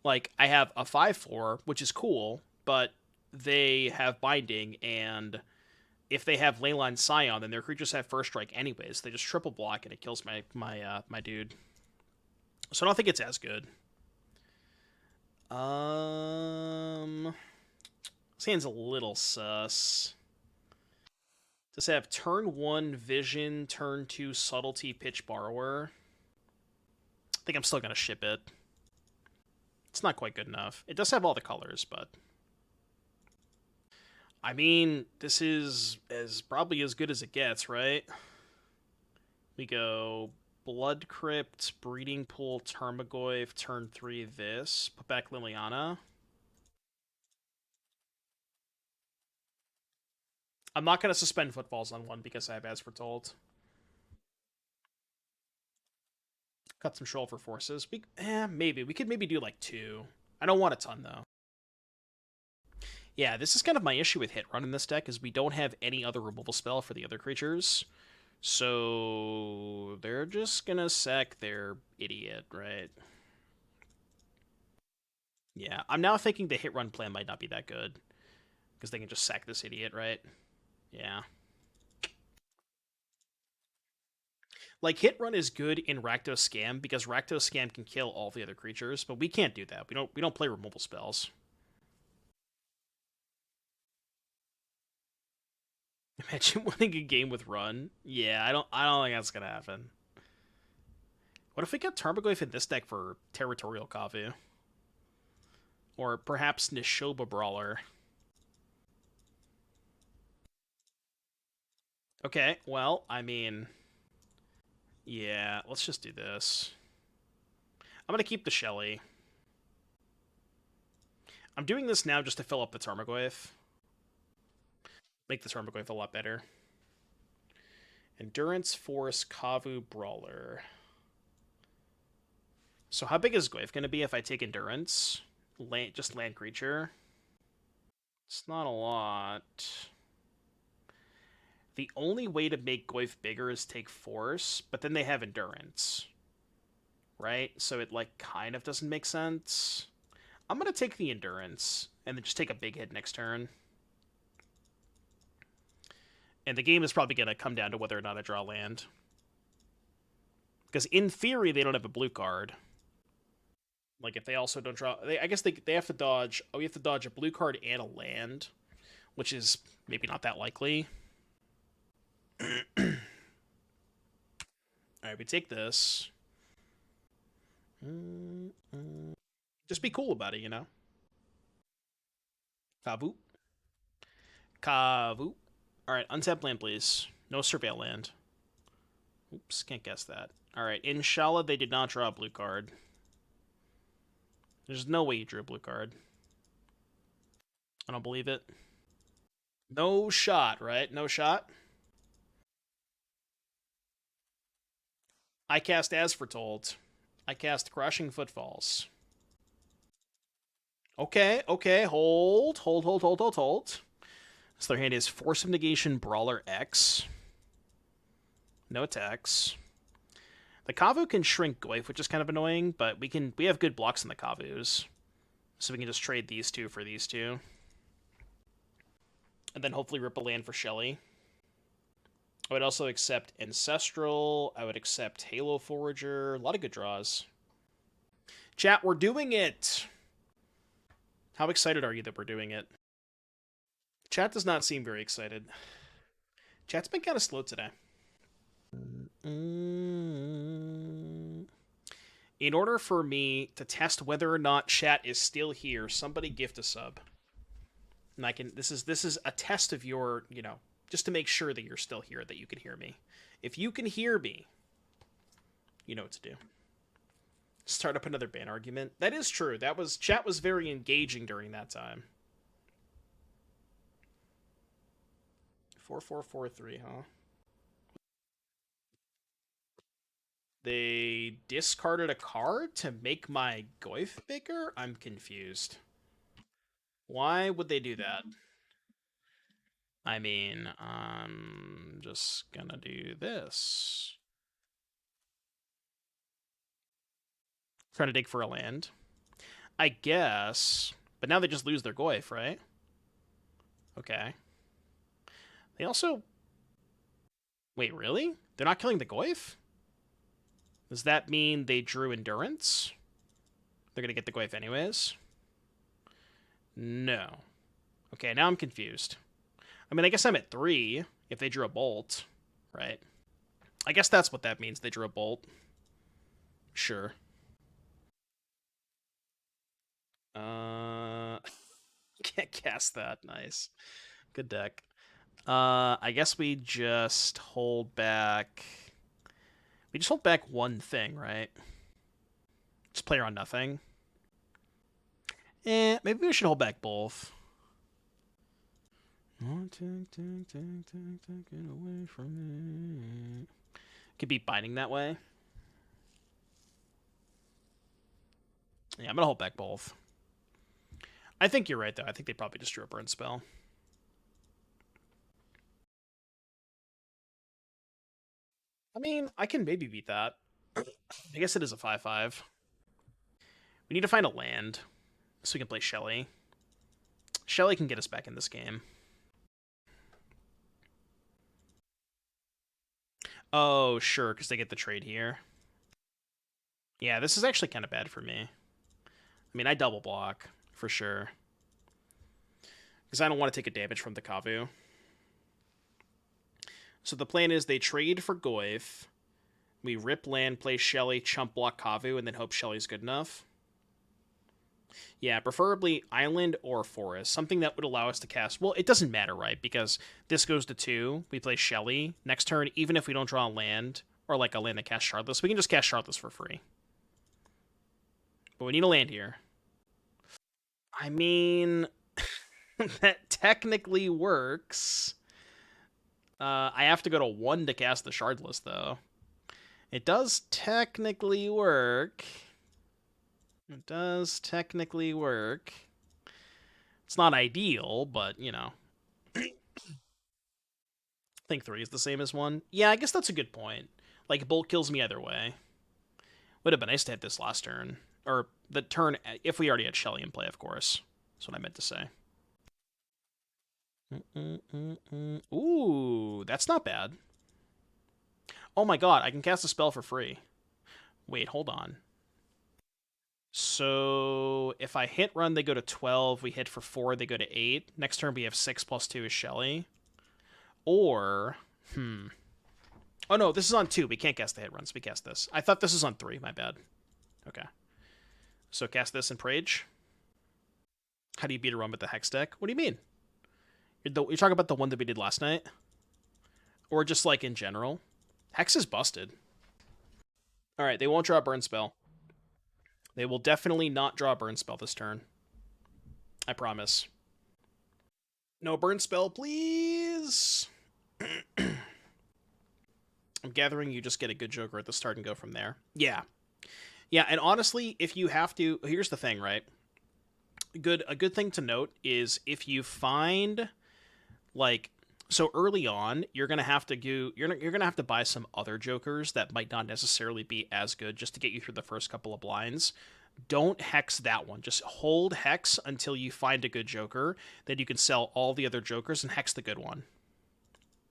like, I have a 5/4, which is cool, but they have Binding, and if they have Leyline Scion, then their creatures have First Strike anyways. They just triple block and it kills my dude. So I don't think it's as good. This hand's a little sus. Does it have turn 1 Vision, turn 2 Subtlety, Pitch Borrower? I think I'm still going to ship it. It's not quite good enough. It does have all the colors, but... I mean, this is probably as good as it gets, right? We go Blood Crypt, Breeding Pool, Tarmogoyf, turn 3 this. Put back Liliana. I'm not going to suspend Footfalls on 1 because I have As Foretold. Cut some Troll for forces. Maybe. We could maybe do like 2. I don't want a ton, though. Yeah, this is kind of my issue with Hit Run in this deck, is we don't have any other removal spell for the other creatures. So they're just gonna sack their idiot, right? Yeah, I'm now thinking the Hit Run plan might not be that good. Because they can just sack this idiot, right? Yeah. Like, Hit Run is good in Rakdos Scam, because Rakdos Scam can kill all the other creatures, but we can't do that. We don't play removal spells. Imagine winning a game with Run. Yeah, I don't think that's gonna happen. What if we get Tarmogoyf in this deck for Territorial Kavu? Or perhaps Nishoba Brawler. Okay, well, I mean... Yeah, let's just do this. I'm going to keep the Shelly. I'm doing this now just to fill up the Tarmogoyf. Make the Tarmogoyf a lot better. Endurance, Force, Kavu, Brawler. So how big is Goyf going to be if I take Endurance? Just land creature. It's not a lot. The only way to make Goyf bigger is take Force, but then they have Endurance. Right? So it, like, kind of doesn't make sense. I'm going to take the Endurance, and then just take a big hit next turn. And the game is probably going to come down to whether or not I draw land. Because in theory, they don't have a blue card. Like, if they also don't draw... I guess they have to dodge... Oh, you have to dodge a blue card and a land. Which is maybe not that likely. Alright, we take this. Just be cool about it, you know? Kavu. Kavu. Alright, untap land, please. No surveil land. Oops, can't guess that. Alright, inshallah they did not draw a blue card. There's no way you drew a blue card. I don't believe it. No shot, right? No shot? I cast As Foretold. I cast Crashing Footfalls. Okay, okay, hold. So their hand is Force of Negation, Brawler X. No attacks. The Kavu can shrink Goyf, which is kind of annoying, but we have good blocks in the Kavus. So we can just trade these two for these two. And then hopefully rip a land for Shelly. I would also accept Ancestral. I would accept Halo Forager. A lot of good draws. Chat, we're doing it! How excited are you that we're doing it? Chat does not seem very excited. Chat's been kind of slow today. In order for me to test whether or not chat is still here, somebody gift a sub. And I can... This is a test of your, you know, just to make sure that you're still here, that you can hear me. If you can hear me, you know what to do. Start up another ban argument. That is true. Chat was very engaging during that time. 4443, huh? They discarded a card to make my Goyf bigger? I'm confused. Why would they do that? I mean, I'm just gonna do this. Trying to dig for a land. I guess. But now they just lose their Goyf, right? Okay. They also... Wait, really? They're not killing the Goyf? Does that mean they drew Endurance? They're going to get the Goyf anyways? No. Okay, now I'm confused. I mean, I guess I'm at 3 if they drew a Bolt, right? I guess that's what that means, they drew a Bolt. Sure. Can't cast that. Nice. Good deck. I guess we just hold back... We just hold back one thing, right? Just player on nothing. Maybe we should hold back both. Take it away from me. Could be binding that way. Yeah, I'm gonna hold back both. I think you're right, though. I think they probably just drew a burn spell. I mean, I can maybe beat that. I guess it is a 5/5. We need to find a land so we can play Shelly. Shelly can get us back in this game. Oh, sure, because they get the trade here. Yeah, this is actually kind of bad for me. I mean, I double block, for sure. Because I don't want to take a damage from the Kavu. So the plan is they trade for Goyf. We rip land, play Shelly, chump block Kavu, and then hope Shelly's good enough. Yeah, preferably island or forest. Something that would allow us to cast... Well, it doesn't matter, right? Because this goes to 2. We play Shelly. Next turn, even if we don't draw a land, or like a land that casts Shardless, we can just cast Shardless for free. But we need a land here. I mean... that technically works. I have to go to 1 to cast the Shardless, though. It does technically work. It does technically work. It's not ideal, but, you know. I think 3 is the same as 1. Yeah, I guess that's a good point. Like, Bolt kills me either way. Would have been nice to hit this last turn. Or the turn, if we already had Shelly in play, of course. That's what I meant to say. Ooh, that's not bad. Oh my god, I can cast a spell for free. Wait, hold on. So if I hit run, they go to 12. We hit for 4, they go to 8. Next turn, we have 6 plus 2 is Shelly. Or, Oh no, this is on 2. We can't cast the hit runs. We cast this. I thought this was on 3. My bad. Okay. So cast this and Prage. How do you beat a run with the Hex deck? What do you mean? You're talking about the one that we did last night? Or just like in general? Hex is busted. Alright, they won't draw a burn spell. They will definitely not draw a burn spell this turn. I promise. No burn spell, please! I'm gathering you just get a good Joker at the start and go from there. Yeah. Yeah, and honestly, if you have to... Here's the thing, right? A good thing to note is if you find, like... So early on, you're gonna have to go. You're gonna have to buy some other Jokers that might not necessarily be as good, just to get you through the first couple of blinds. Don't hex that one. Just hold hex until you find a good Joker. Then you can sell all the other Jokers and hex the good one.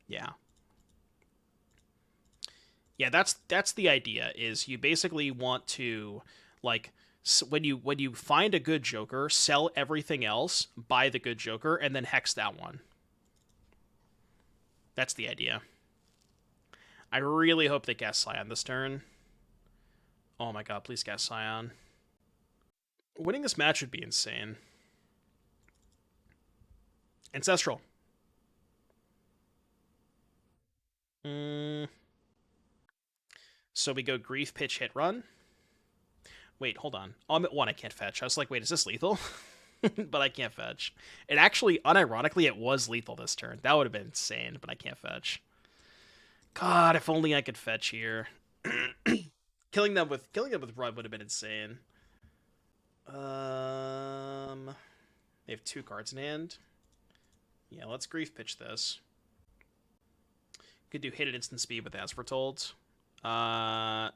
Yeah. Yeah, that's the idea. Is you basically want to, like, when you find a good Joker, sell everything else, buy the good Joker, and then hex that one. That's the idea. I really hope they cast Scion this turn. Oh my god, please cast Scion. Winning this match would be insane. Ancestral. So we go Grief, Pitch, Hit, Run. Wait, hold on. Oh, I'm at 1, I can't fetch. I was like, wait, is this lethal? But I can't fetch. It actually, unironically, it was lethal this turn. That would have been insane, but I can't fetch. God, if only I could fetch here. Killing them with Run would have been insane. They have 2 cards in hand. Yeah, let's Grief Pitch this. Could do hit at instant speed with As Foretold. No.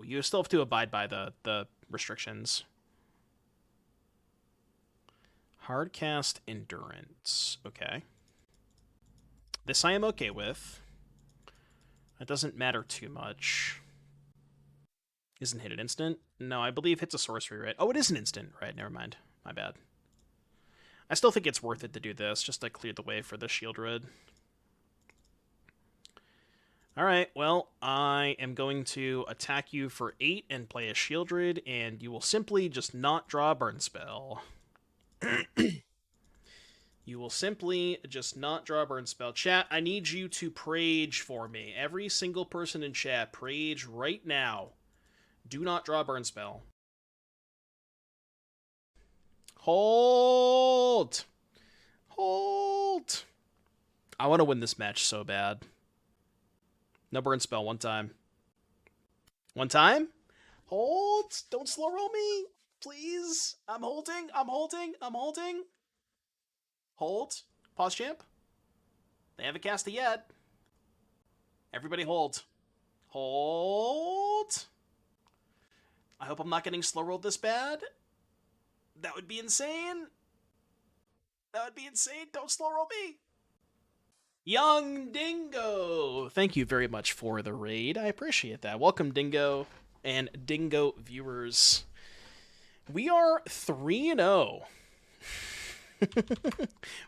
You still have to abide by the restrictions. Hardcast Endurance. Okay. This I am okay with. That doesn't matter too much. Isn't hit an instant? No, I believe hits a sorcery, right? Oh, it is an instant. Right, never mind. My bad. I still think it's worth it to do this, just to clear the way for the Sheoldred. Alright, well, I am going to attack you for 8 and play a Sheoldred, and you will simply just not draw a burn spell. You will simply just not draw a burn spell. Chat, I need you to Prage for me. Every single person in chat, Prage right now. Do not draw a burn spell. Hold! Hold! I want to win this match so bad. No burn spell, 1 time. 1 time? Hold! Don't slow roll me! Please! I'm holding! I'm holding! I'm holding! Hold. Pause champ. They haven't cast it yet. Everybody hold. Hold! I hope I'm not getting slow rolled this bad. That would be insane. That would be insane. Don't slow roll me! Young Dingo! Thank you very much for the raid. I appreciate that. Welcome, Dingo and Dingo viewers. We are 3-0.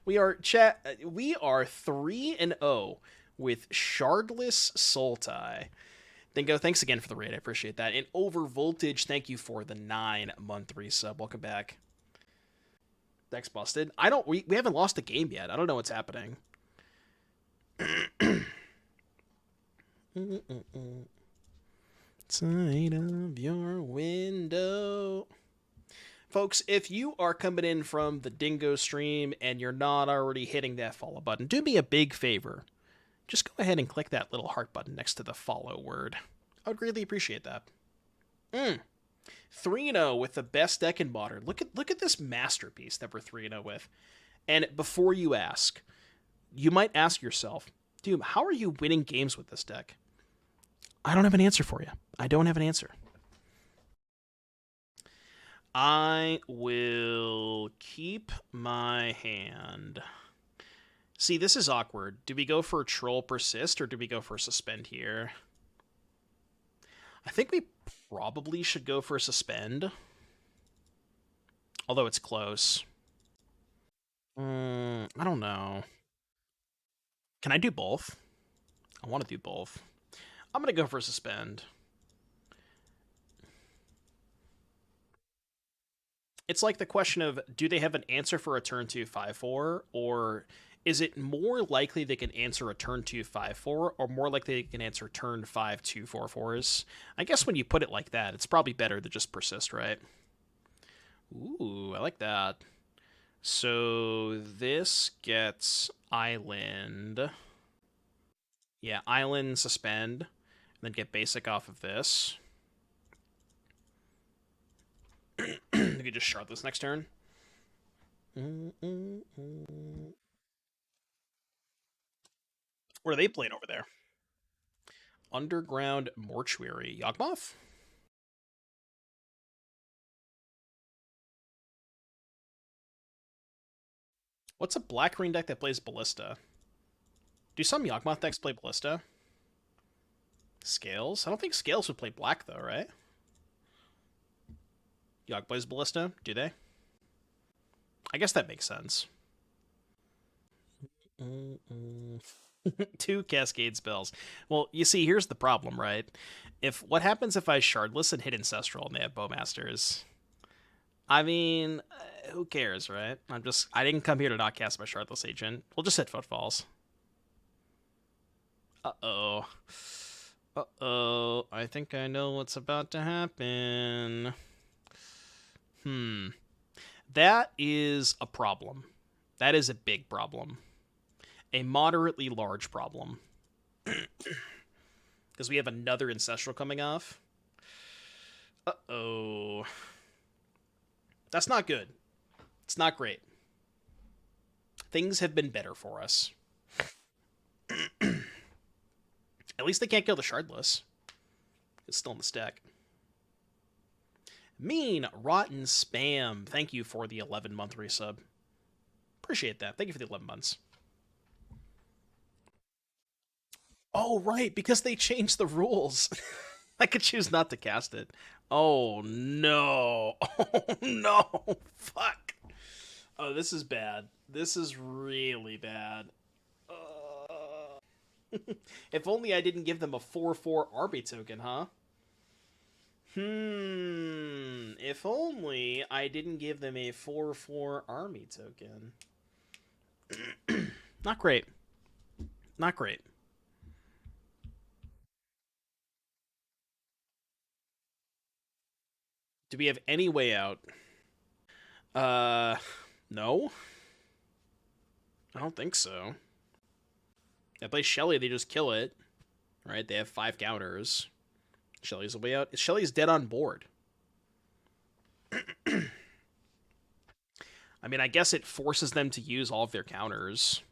We are 3-0 with Shardless Sultai. Dingo, thanks again for the raid. I appreciate that. And Overvoltage, thank you for the 9-month resub. Welcome back. Deck's busted. We haven't lost a game yet. I don't know what's happening. Side of your window. Folks, if you are coming in from the Dingo stream and you're not already hitting that follow button, do me a big favor. Just go ahead and click that little heart button next to the follow word. I would greatly appreciate that. 3-0 with the best deck in Modern. Look at this masterpiece that we're 3-0 with. And before you ask, you might ask yourself, Doom, how are you winning games with this deck? I don't have an answer for you. I don't have an answer. I will keep my hand. See, this is awkward. Do we go for Troll Persist or do we go for Suspend here? I think we probably should go for Suspend. Although it's close. I don't know. Can I do both? I want to do both. I'm going to go for Suspend. It's like the question of, do they have an answer for a turn 2 5/4, or is it more likely they can answer a turn 2 5/4, or more likely they can answer turn 5 2 4/4s? I guess when you put it like that, it's probably better to just persist, right? Ooh, I like that. So this gets Island. Yeah, Island, Suspend, and then get basic off of this. You could just shard this next turn. What are they playing over there? Underground Mortuary. Yawgmoth? What's a black-green deck that plays Ballista? Do some Yawgmoth decks play Ballista? Scales? I don't think Scales would play black, though, right? Yawg plays Ballista? Do they? I guess that makes sense. 2 Cascade spells. Well, you see, here's the problem, right? What happens if I Shardless and hit Ancestral and they have Bowmasters? I mean, who cares, right? I didn't come here to not cast my Shardless Agent. We'll just hit Footfalls. Uh-oh. Uh-oh. I think I know what's about to happen. That is a problem. That is a big problem. A moderately large problem. Because we have another Ancestral coming off. Uh-oh. That's not good. It's not great. Things have been better for us. At least they can't kill the Shardless. It's still in the stack. Mean Rotten Spam. Thank you for the 11-month resub. Appreciate that. Thank you for the 11 months. Oh, right, because they changed the rules. I could choose not to cast it. Oh, no. Oh, no. Fuck. Oh, this is bad. This is really bad. If only I didn't give them a 4/4 army token, huh? If only I didn't give them a 4/4 army token. Not great. Not great. Do we have any way out? No. I don't think so. They play Shelly, they just kill it. Right? They have 5 counters. Shelly's the way out. Shelly's dead on board. I mean, I guess it forces them to use all of their counters.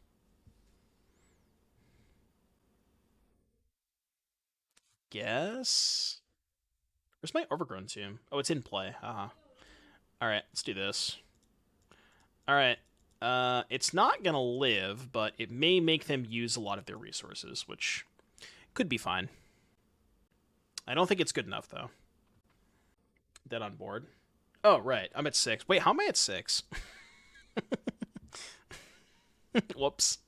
Guess? Where's my Overgrown Tomb? Oh, it's in play. Alright, let's do this. Alright. It's not gonna live, but it may make them use a lot of their resources, which could be fine. I don't think it's good enough, though. Dead on board. Oh, right. I'm at 6. Wait, how am I at 6? Whoops.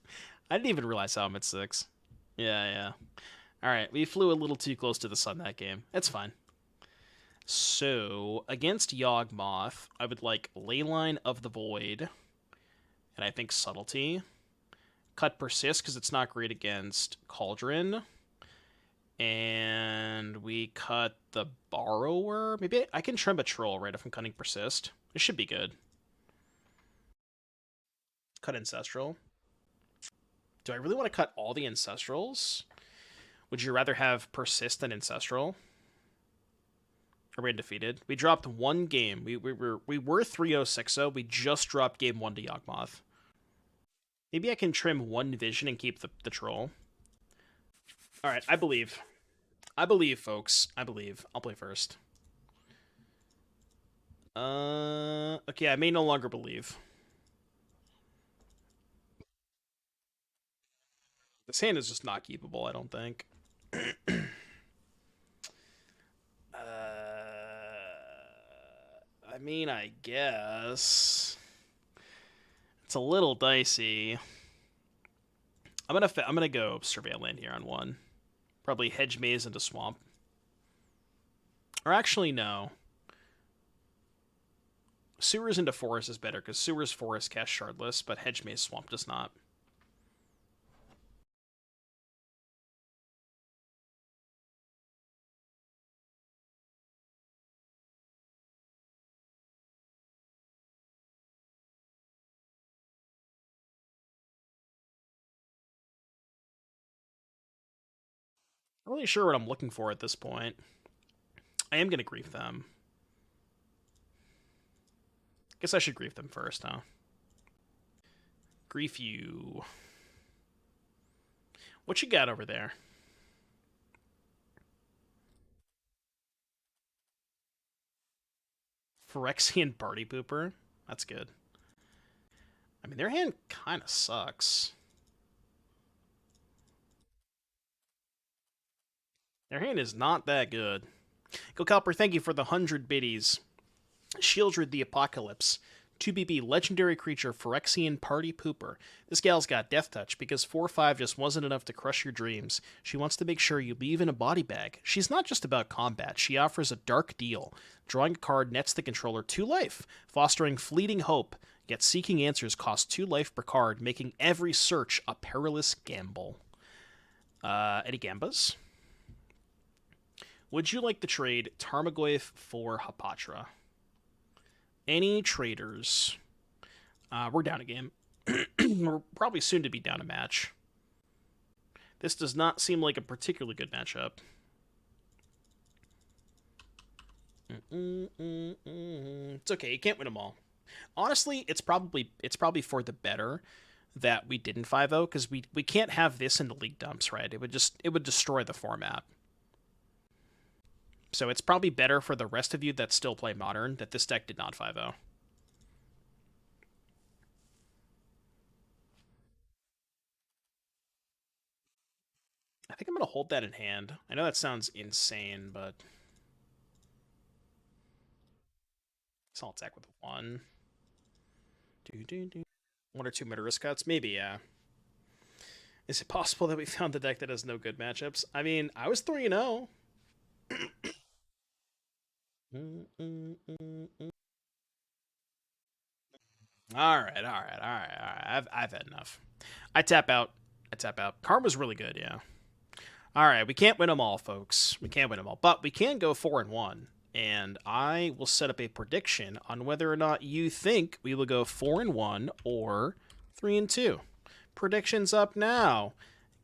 I didn't even realize how I'm at 6. Yeah. Alright, we flew a little too close to the sun that game. It's fine. So, against Yawgmoth, I would like Leyline of the Void, and I think Subtlety. Cut Persist, because it's not great against Cauldron. And we cut the Borrower. Maybe I can trim a Troll, right, if I'm cutting Persist. It should be good. Cut Ancestral. Do I really want to cut all the Ancestrals? Would you rather have Persist than Ancestral? Are we undefeated? We dropped one game. We were 3-0-6-0. We just dropped game 1 to Yawgmoth. Maybe I can trim one Vision and keep the Troll. Alright, I believe. I believe, folks. I believe. I'll play first. Okay, I may no longer believe. This hand is just not keepable, I don't think. I mean, I guess it's a little dicey. I'm gonna go Surveillant here on one. Probably Hedge Maze into Swamp. Or actually, no. Sewers into Forest is better, because Sewers Forest casts Shardless, but Hedge Maze Swamp does not. Not really sure what I'm looking for at this point. I am going to grief them. Guess I should grief them first, huh? Grief you. What you got over there? Phyrexian Party Pooper? That's good. I mean, their hand kind of sucks. Their hand is not that good. Go Calper, thank you for the 100 biddies. Sheoldred the Apocalypse. 2BB legendary creature Phyrexian Party Pooper. This gal's got Death Touch because 4-5 just wasn't enough to crush your dreams. She wants to make sure you leave in a body bag. She's not just about combat. She offers a dark deal. Drawing a card nets the controller 2 life, fostering fleeting hope. Yet seeking answers costs 2 life per card, making every search a perilous gamble. Any gambas? Would you like to trade Tarmogoyf for Hapatra? Any traders? We're down a game. We're probably soon to be down a match. This does not seem like a particularly good matchup. It's okay. You can't win them all. Honestly, it's probably for the better that we didn't 5-0 because we can't have this in the league dumps, right? It would destroy the format. So it's probably better for the rest of you that still play Modern that this deck did not 5-0. I think I'm going to hold that in hand. I know that sounds insane, but... I'll attack with 1. 1 or 2 Mitaris cuts? Maybe, yeah. Is it possible that we found the deck that has no good matchups? I mean, I was 3-0. Alright. I've had enough. I tap out. Karma's really good, yeah. Alright, we can't win them all, folks. We can't win them all. But we can go 4-1. And I will set up a prediction on whether or not you think we will go 4-1 or 3-2. Predictions up now.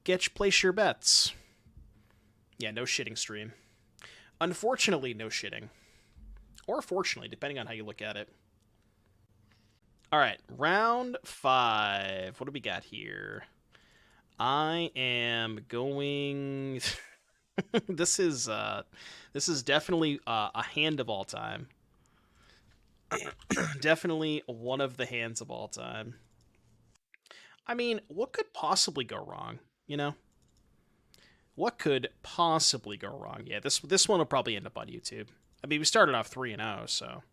Place your bets. Yeah, no shitting stream. Unfortunately, no shitting. Or fortunately, depending on how you look at it. Alright, round 5. What do we got here? I am going... This is definitely a hand of all time. Definitely one of the hands of all time. I mean, what could possibly go wrong, you know? What could possibly go wrong? Yeah, this one will probably end up on YouTube. I mean, we started off 3-0, so...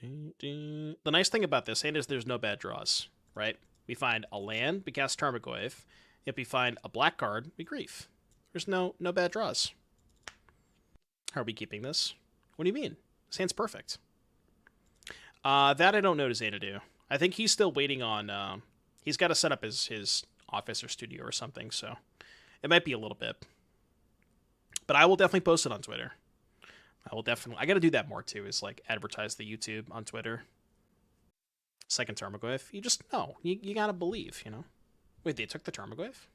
The nice thing about this hand is there's no bad draws, right? We find a land, we cast Tarmogoyf. If we find a black card, we grief. There's no bad draws. How are we keeping this? What do you mean? This hand's perfect. That I don't know Zane do. I think he's still waiting on... he's got to set up his office or studio or something, so it might be a little bit. But I will definitely post it on Twitter. I got to do that more, too, is, like, advertise the YouTube on Twitter. Second Tarmogoyf. You just... No, you got to believe, you know? Wait, they took the Tarmogoyf?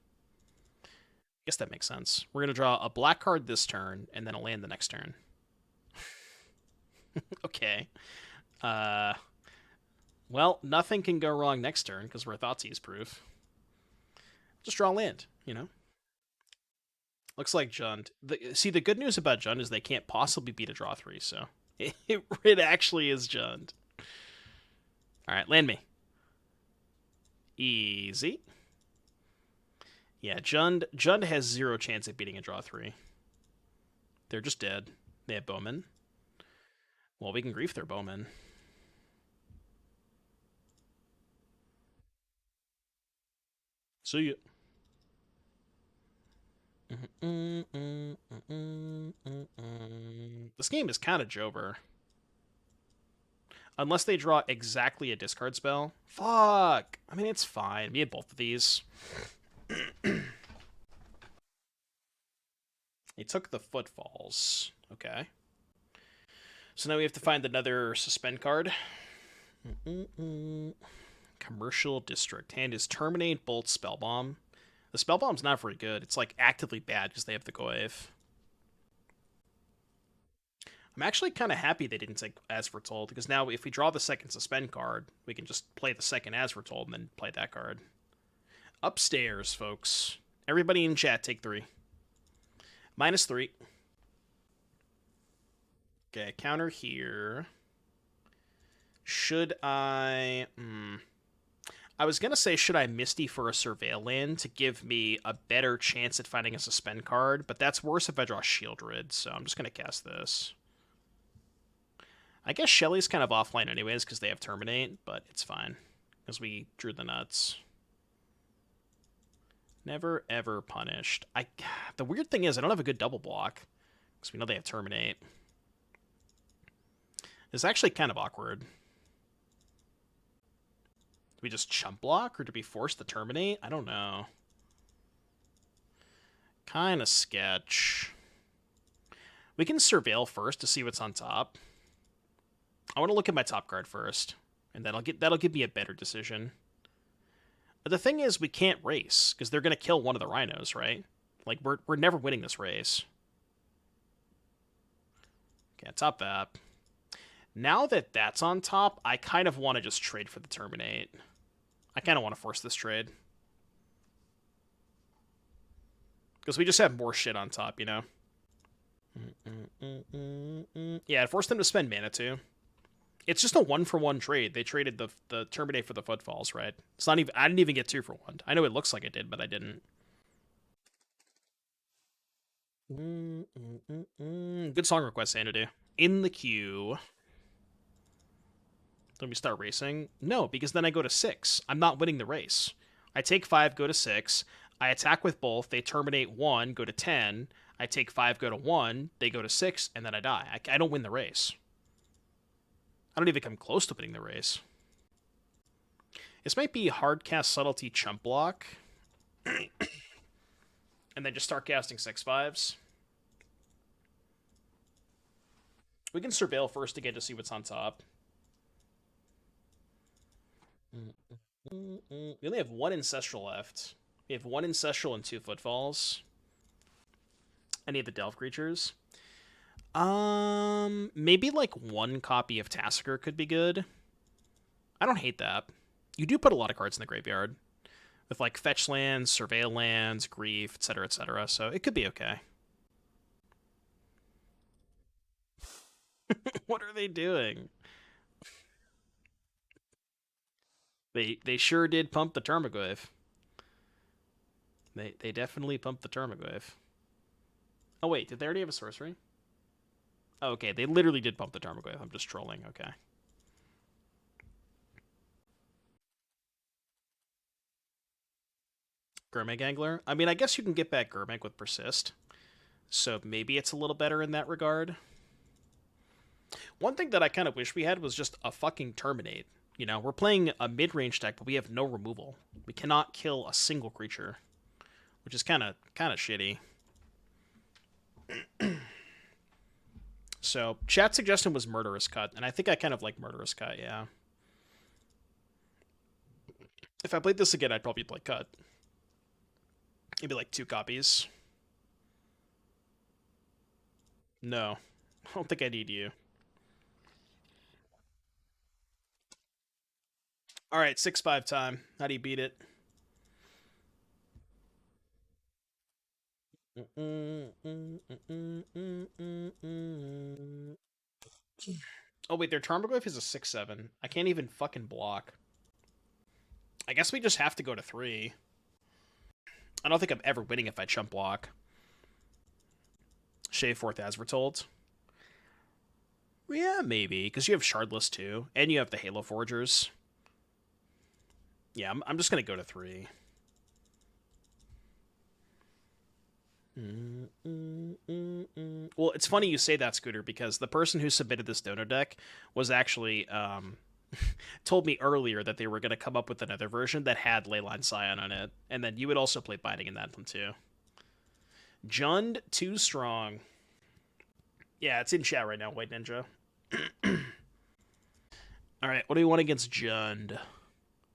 I guess that makes sense. We're going to draw a black card this turn, and then a land the next turn. Okay. Well, nothing can go wrong next turn, because we're Thoughtseize proof. Just draw land, you know? Looks like Jund. See, the good news about Jund is they can't possibly beat a draw 3, so... It actually is Jund. Alright, land me. Easy. Yeah, Jund has 0 chance of beating a draw 3. They're just dead. They have Bowman. Well, we can grief their Bowman. See ya. This game is kind of Jober. Unless they draw exactly a discard spell. Fuck! I mean, it's fine. We had both of these. They took the Footfalls. Okay. So now we have to find another suspend card. Commercial District. Hand is Terminate, Bolt, Spellbomb. The Spellbomb's not very good. It's like actively bad because they have the Goyf. I'm actually kind of happy they didn't take As Foretold, because now if we draw the second suspend card, we can just play the second As Foretold and then play that card. Upstairs, folks. Everybody in chat, take 3. -3. Okay, counter here. Should I... I was going to say, should I Misty for a Surveil land to give me a better chance at finding a suspend card, but that's worse if I draw Sheoldred, so I'm just going to cast this. I guess Shelly's kind of offline anyways because they have Terminate, but it's fine because we drew the nuts. Never, ever punished. The weird thing is I don't have a good double block because we know they have Terminate. It's actually kind of awkward. Do we just chump block or do we force the Terminate? I don't know. Kind of sketch. We can Surveil first to see what's on top. I want to look at my top card first, and that'll give me a better decision. But the thing is, we can't race because they're gonna kill one of the rhinos, right? Like we're never winning this race. Okay, top that. Now that that's on top, I kind of want to just trade for the Terminate. I kind of want to force this trade because we just have more shit on top, you know. Yeah, force them to spend mana too. It's just a 1-for-1 trade. They traded the Terminate for the Footfalls, right? It's not even. I didn't even get 2-for-1. I know it looks like I did, but I didn't. Good song request, Xanadu. In the queue. Let me start racing. No, because then I go to 6. I'm not winning the race. I take 5, go to 6. I attack with both. They Terminate 1, go to 10. I take 5, go to 1. They go to 6, and then I die. I don't win the race. I don't even come close to winning the race. This might be hard cast Subtlety chump block. And then just start casting 6/5s. We can Surveil first again to see what's on top. We only have 1 Ancestral left. We have 1 Ancestral and 2 Footfalls. Any of the Delve creatures? Maybe like 1 copy of Tasker could be good. I don't hate that. You do put a lot of cards in the graveyard. With like fetch lands, surveil lands, grief, etc., so it could be okay. What are they doing? They sure did pump the Tarmogoyf. They definitely pumped the Tarmogoyf. Oh wait, did they already have a sorcery? Oh, okay, they literally did pump the Tarmogoyf. I'm just trolling, okay. Gurmag Angler. I mean, I guess you can get back Gurmag with Persist, so maybe it's a little better in that regard. One thing that I kind of wish we had was just a fucking Terminate. You know, we're playing a mid-range deck, but we have no removal. We cannot kill a single creature, which is kind of shitty. So, chat suggestion was Murderous Cut, and I think I kind of like Murderous Cut, yeah. If I played this again, I'd probably play Cut. Maybe like 2 copies. No. I don't think I need you. Alright, 6-5 time. How do you beat it? Oh wait, their Tarmogoyf is a 6-7. I can't even fucking block. I guess we just have to go to 3. I don't think I'm ever winning if I chump block. Shave Forth As Foretold. Yeah, maybe, because you have Shardless too, and you have the Halo Foragers. Yeah, I'm just going to go to 3. Well, it's funny you say that, Scooter, because the person who submitted this Dono deck was actually told me earlier that they were going to come up with another version that had Leyline Scion on it, and then you would also play Binding in that one too. Jund, too strong. Yeah, it's in chat right now, White Ninja. Alright, what do we want against Jund?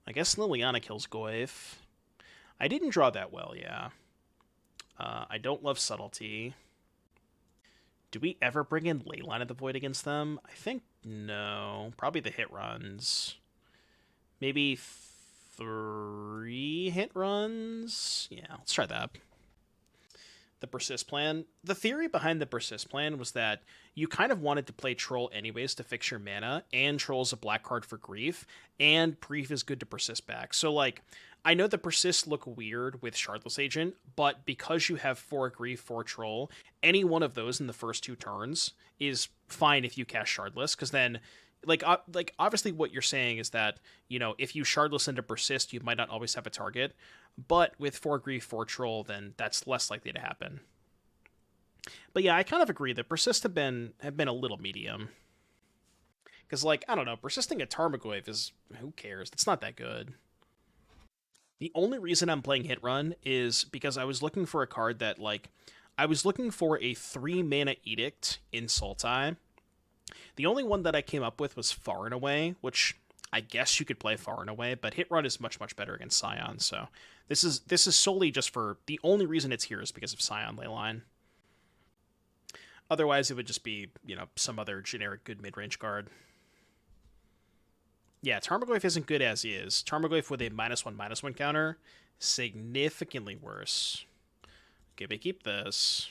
I guess Liliana kills Goyf. I didn't draw that well, yeah. I don't love Subtlety. Do we ever bring in Leyline of the Void against them? I think no. Probably the hit runs. Maybe 3 hit runs? Yeah, let's try that. The Persist plan. The theory behind the Persist plan was that you kind of wanted to play Troll anyways to fix your mana, and Troll's a black card for Grief, and Grief is good to Persist back. So, like, I know the Persist look weird with Shardless Agent, but because you have 4 Grief, 4 Troll, any one of those in the first 2 turns is fine if you cast Shardless, because then, like obviously what you're saying is that, you know, if you Shardless into Persist, you might not always have a target, but with 4 Grief, 4 Troll, then that's less likely to happen. But yeah, I kind of agree that Persist have been a little medium. Because, like, I don't know, persisting a Tarmogoyf is, who cares? It's not that good. The only reason I'm playing Hit Run is because I was looking for a card that, like, I was looking for a 3-mana Edict in Sultai. The only one that I came up with was Far and Away, which I guess you could play Far and Away, but Hit Run is much, much better against Scion, so this is solely just for, the only reason it's here is because of Scion Leyline. Otherwise, it would just be, you know, some other generic good mid-range card. Yeah, Tarmogoyf isn't good as is. Tarmogoyf with a -1/-1 counter, significantly worse. Okay, but keep this.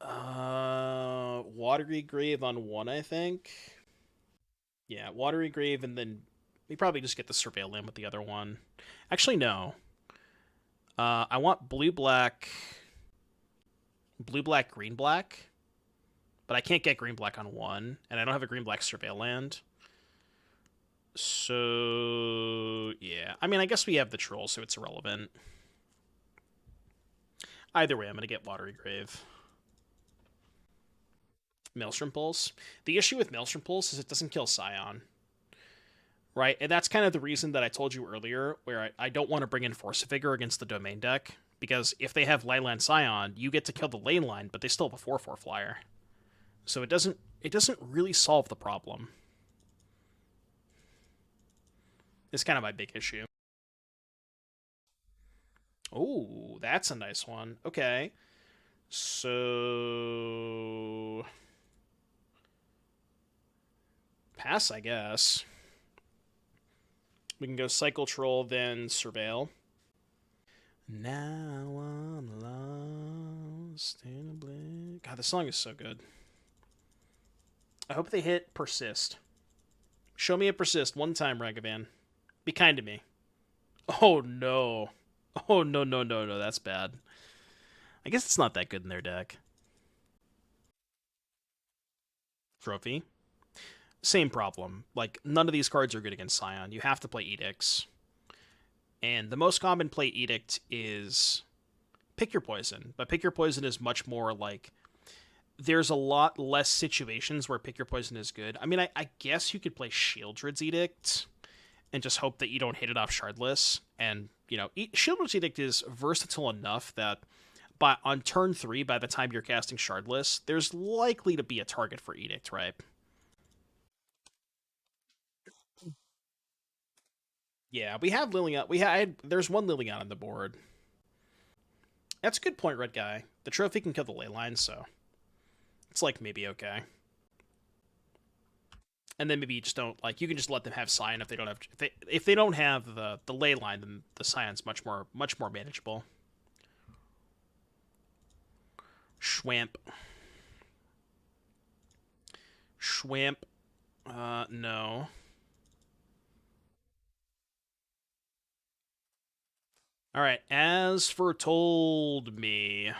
Watery Grave on 1, I think. Yeah, Watery Grave, and then we probably just get the Surveil Limb with the other one. Actually, no. I want blue-black, green-black, but I can't get green-black on 1, and I don't have a green-black Surveil Land. So, yeah. I mean, I guess we have the Troll, so it's irrelevant. Either way, I'm going to get Watery Grave. Maelstrom Pulse. The issue with Maelstrom Pulse is it doesn't kill Scion. Right? And that's kind of the reason that I told you earlier, where I don't want to bring in Force of Vigor against the Domain deck, because if they have Leyline Scion, you get to kill the lane line, but they still have a 4/4 flyer. So it doesn't really solve the problem. It's kind of my big issue. Oh, that's a nice one. Okay. So... pass, I guess. We can go Cycle Troll, then Surveil. Now I'm lost in a blink. God, this song is so good. I hope they hit Persist. Show me a Persist one time, Ragavan. Be kind to me. Oh, no. Oh, no, no, no, no. That's bad. I guess it's not that good in their deck. Trophy. Same problem. Like, none of these cards are good against Scion. You have to play Edicts. And the most common play Edict is Pick Your Poison, but Pick Your Poison is much more like there's a lot less situations where Pick Your Poison is good. I mean, I guess you could play Sheoldred's Edict and just hope that you don't hit it off Shardless. And, Sheoldred's Edict is versatile enough that on turn 3, by the time you're casting Shardless, there's likely to be a target for Edict, right? Yeah, we have Liliana. There's one Liliana on the board. That's a good point, Red Guy. The trophy can kill the ley line, so it's like maybe okay. And then maybe you just don't you can just let them have Scion if they don't have if they don't have the ley line, then the Scion's much more manageable. Schwamp. No. All right, As Foretold me.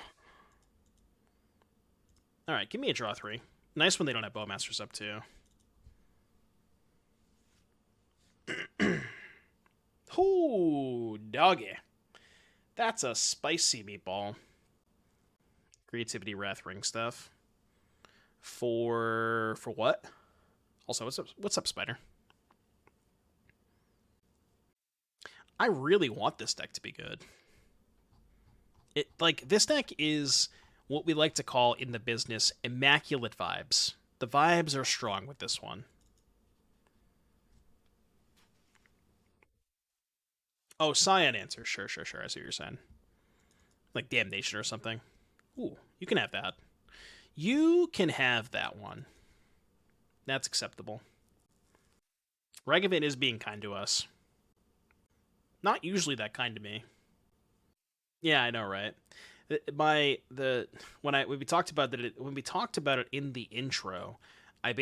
All right, give me a draw 3. Nice when they don't have Bowmasters up too. Ooh, doggy. That's a spicy meatball. Creativity, Wrath, Ring stuff. For what? Also, what's up, Spider? I really want this deck to be good. This deck is what we like to call in the business immaculate vibes. The vibes are strong with this one. Oh, Scion answer. Sure. I see what you're saying. Like Damnation or something. Ooh, you can have that. You can have that one. That's acceptable. Regavin is being kind to us. Not usually that kind to me. Yeah, I know, right? When we talked about it in the intro, I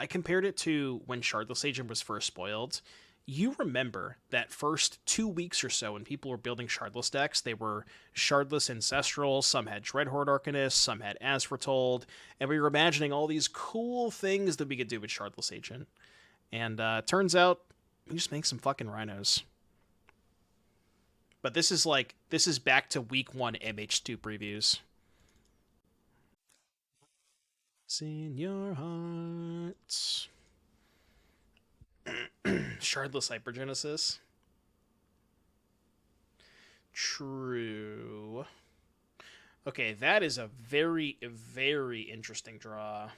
compared it to when Shardless Agent was first spoiled. You remember that first 2 weeks or so when people were building Shardless decks, they were Shardless Ancestral, some had Dreadhorde Arcanist, some had As Foretold, and we were imagining all these cool things that we could do with Shardless Agent. And turns out, we just make some fucking rhinos. But this is back to week 1 MH2 previews. In your heart. Shardless Hypergenesis. True. Okay, that is a very, very interesting draw.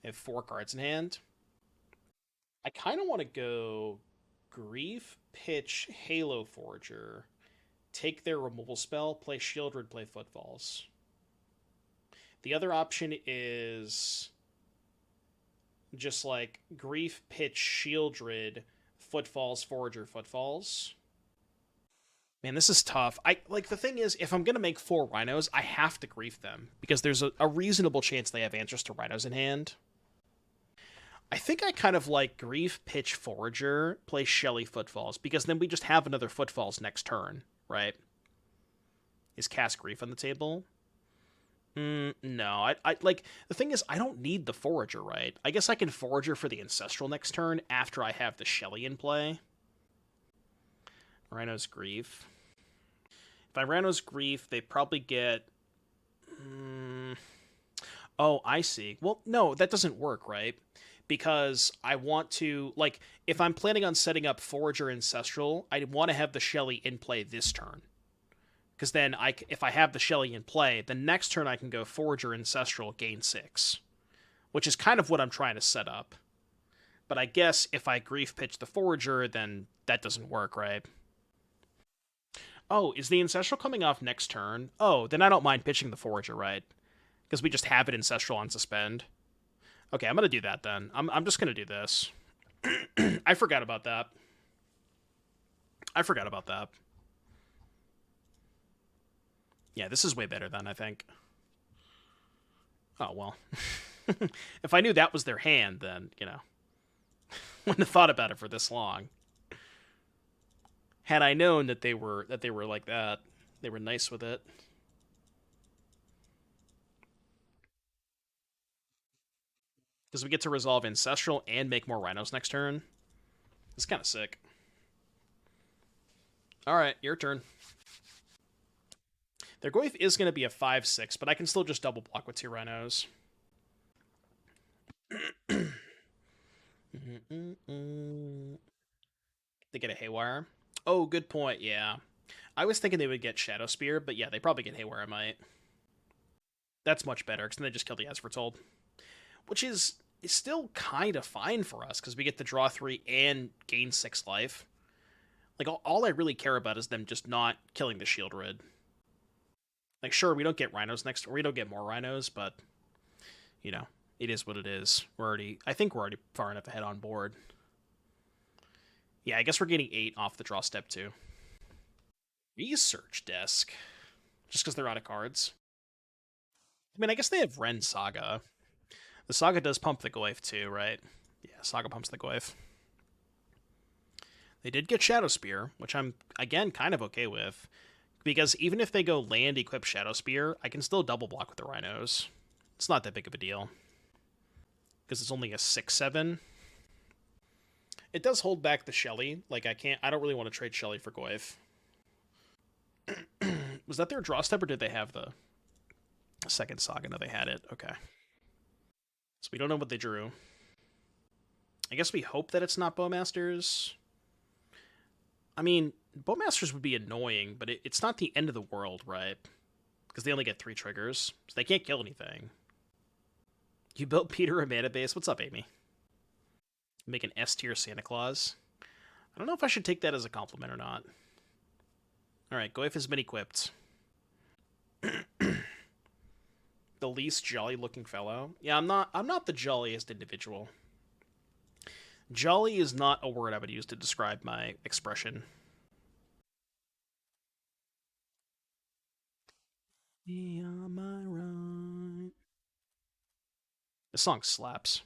I have 4 cards in hand. I kind of want to go Grief, pitch Halo Forager, take their removal spell, play Sheoldred, play Footfalls. The other option is just Grief, pitch Sheoldred, Footfalls, Forager, Footfalls. Man, this is tough. The thing is, if I'm gonna make 4 rhinos, I have to grief them because there's a reasonable chance they have answers to rhinos in hand. I think I kind of like Grief, pitch Forager, play Shelly, Footfalls, because then we just have another Footfalls next turn, right? Is Cast Grief on the table? No, I the thing is, I don't need the Forager, right? I guess I can Forager for the Ancestral next turn after I have the Shelly in play. Rhino's Grief. If I Rhino's Grief, they probably get... Oh, I see. Well, no, that doesn't work, right? Because I want to, if I'm planning on setting up Forager Ancestral, I want to have the Shelly in play this turn. Because then, if I have the Shelly in play, the next turn I can go Forager Ancestral, gain 6. Which is kind of what I'm trying to set up. But I guess if I Grief pitch the Forager, then that doesn't work, right? Oh, is the Ancestral coming off next turn? Oh, then I don't mind pitching the Forager, right? Because we just have it Ancestral on Suspend. Okay, I'm going to do that then. I'm just going to do this. I forgot about that. Yeah, this is way better then, I think. Oh, well. If I knew that was their hand, then, wouldn't have thought about it for this long. Had I known that they were like that, they were nice with it. Because we get to resolve Ancestral and make more Rhinos next turn. It's kind of sick. Alright, your turn. Their Goyf is going to be a 5/6, but I can still just double block with 2 Rhinos. They get a Haywire. Oh, good point, yeah. I was thinking they would get Shadow Spear, but yeah, they probably get Haywire Might. That's much better, because then they just kill the As Foretold. Which is still kind of fine for us, because we get to draw 3 and gain 6 life. Like, all I really care about is them just not killing the Sheoldred. Like, sure, we don't get Rhinos next, or we don't get more Rhinos, but, you know, it is what it is. I think we're already far enough ahead on board. Yeah, I guess we're getting 8 off the draw step, too. Research Desk. Just because they're out of cards. I mean, I guess they have Ren Saga. The Saga does pump the Goyf, too, right? Yeah, Saga pumps the Goyf. They did get Shadow Spear, which I'm, again, kind of okay with. Because even if they go land, equip Shadow Spear, I can still double block with the Rhinos. It's not that big of a deal. Because it's only a 6/7. It does hold back the Shelly. Like, I don't really want to trade Shelly for Goyf. Was that their draw step, or did they have the second Saga? No, they had it. Okay. So we don't know what they drew. I guess we hope that it's not Bowmasters. I mean, Bowmasters would be annoying, but it's not the end of the world, right? Because they only get 3 triggers, so they can't kill anything. You built Peter a mana base? What's up, Amy? Make an S-tier Santa Claus? I don't know if I should take that as a compliment or not. Alright, Goyf has been equipped. The least jolly-looking fellow? Yeah, I'm not the jolliest individual. Jolly is not a word I would use to describe my expression. Be on my right. This song slaps.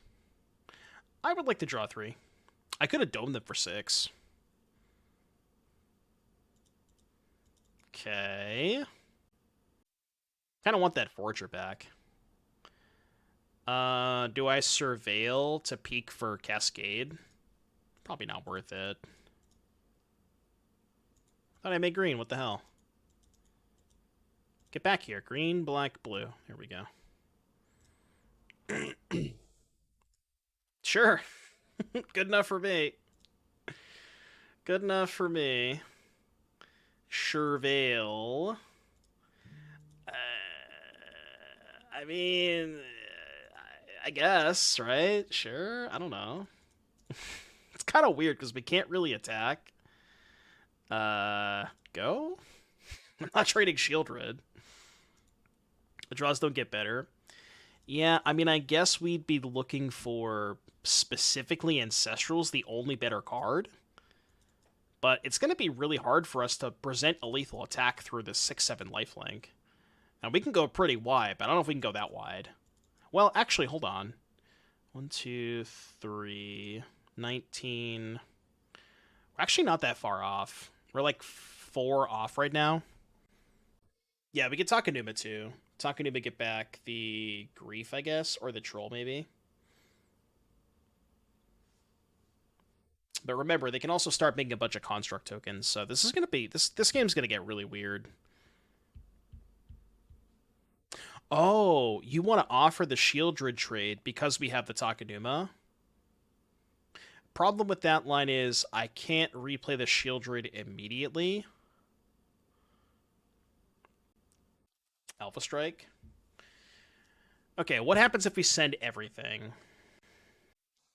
I would like to draw 3. I could have domed them for 6. Okay. Kind of want that Forager back. Do I Surveil to peek for Cascade? Probably not worth it. Thought I made green. What the hell? Get back here. Green, black, blue. Here we go. Sure. Good enough for me. Good enough for me. Surveil. I mean, I guess, right? Sure. I don't know. It's kind of weird because we can't really attack. Go? I'm not trading Sheoldred. The draws don't get better. Yeah, I mean, I guess we'd be looking for specifically Ancestral's the only better card. But it's going to be really hard for us to present a lethal attack through this 6/7 lifelink. Now, we can go pretty wide, but I don't know if we can go that wide. Well, actually, hold on. 1, 2, 3, 19. We're actually not that far off. We're like 4 off right now. Yeah, we could Takenuma too. Takenuma get back the Grief, I guess, or the Troll maybe. But remember, they can also start making a bunch of construct tokens, so this is gonna be this game's gonna get really weird. Oh, you want to offer the Sheoldred trade because we have the Takenuma? Problem with that line is I can't replay the Sheoldred immediately. Alpha Strike. Okay, what happens if we send everything?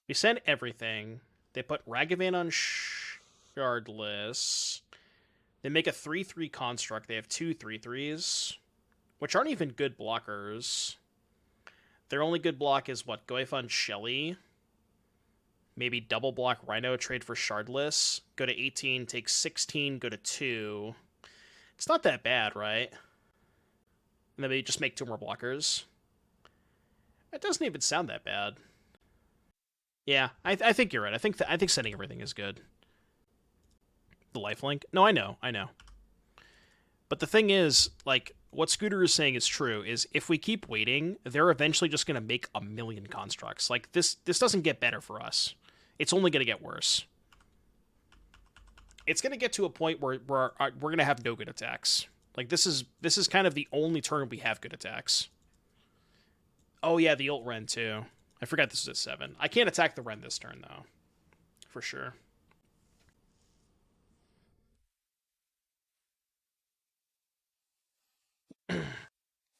We send everything. They put Ragavan on Shardless. They make a 3/3 construct. They have 2 3/3s, which aren't even good blockers. Their only good block is what? Goyf on Shelly. Maybe double block Rhino, trade for Shardless. Go to 18, take 16, go to 2. It's not that bad, right? And then we just make 2 more blockers. It doesn't even sound that bad. Yeah, I think you're right. I think sending everything is good. The lifelink? No, I know. But the thing is, like, what Scooter is saying is true, is if we keep waiting, they're eventually just going to make a million constructs. Like, this doesn't get better for us. It's only going to get worse. it's gonna get to a point where we're gonna have no good attacks. Like this is kind of the only turn we have good attacks. Oh yeah, the ult Ren too. I forgot this is at 7. I can't attack the Ren this turn though, for sure.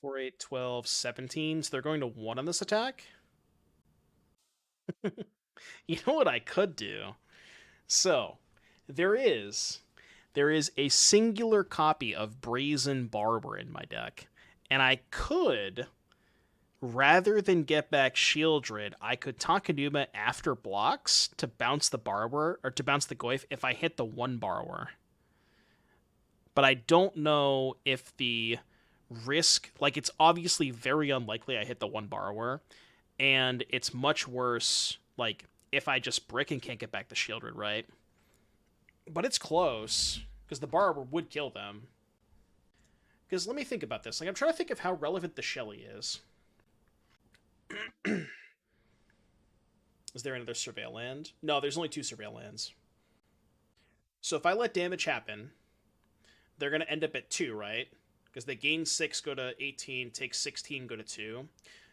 4, 8, 12, 17. So they're going to 1 on this attack. You know what I could do? So there is a singular copy of Brazen Barber in my deck, and I could, rather than get back Sheoldred, I could Takenuma after blocks to bounce the Borrower, or to bounce the Goyf if I hit the 1 Borrower. But I don't know if the risk, like, it's obviously very unlikely I hit the 1 Borrower, and it's much worse, like, if I just brick and can't get back the Sheoldred, right? But it's close, because the Borrower would kill them. Because let me think about this. Like, I'm trying to think of how relevant the Shelly is. Is there another Surveil land? No, there's only 2 Surveil lands. So if I let damage happen, they're going to end up at 2, right? Because they gain 6, go to 18, take 16, go to 2.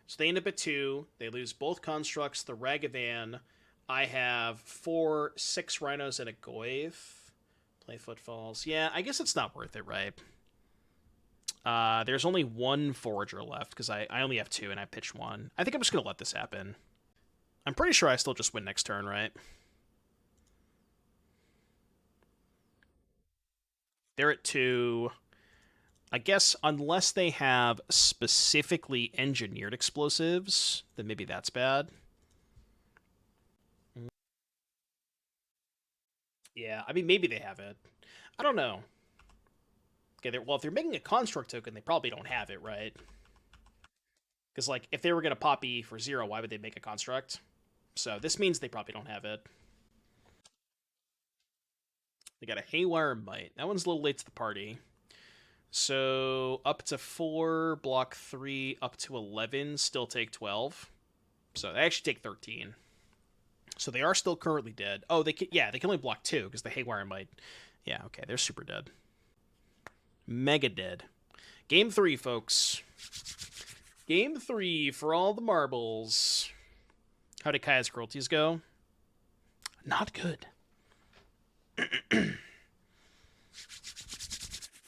So they end up at 2. They lose both constructs, the Ragavan. I have 4, 6 Rhinos, and a Goyf. Play Footfalls. Yeah, I guess it's not worth it, right? There's only 1 Forager left, because I only have 2, and I pitched 1. I think I'm just going to let this happen. I'm pretty sure I still just win next turn, right? They're at 2. I guess unless they have specifically engineered explosives, then maybe that's bad. Yeah, I mean, maybe they have it. I don't know. Okay, well, if they're making a construct token, they probably don't have it, right? Because, like, if they were going to pop E for 0, why would they make a construct? So this means they probably don't have it. They got a Haywire Might. That one's a little late to the party. So up to 4, block 3, up to 11, still take 12. So they actually take 13. So they are still currently dead. Oh, they can only block 2 because the Haywire Might. Yeah, okay, they're super dead. Mega dead. Game 3, folks. Game 3 for all the marbles. How did Kaya's Cruelties go? Not good.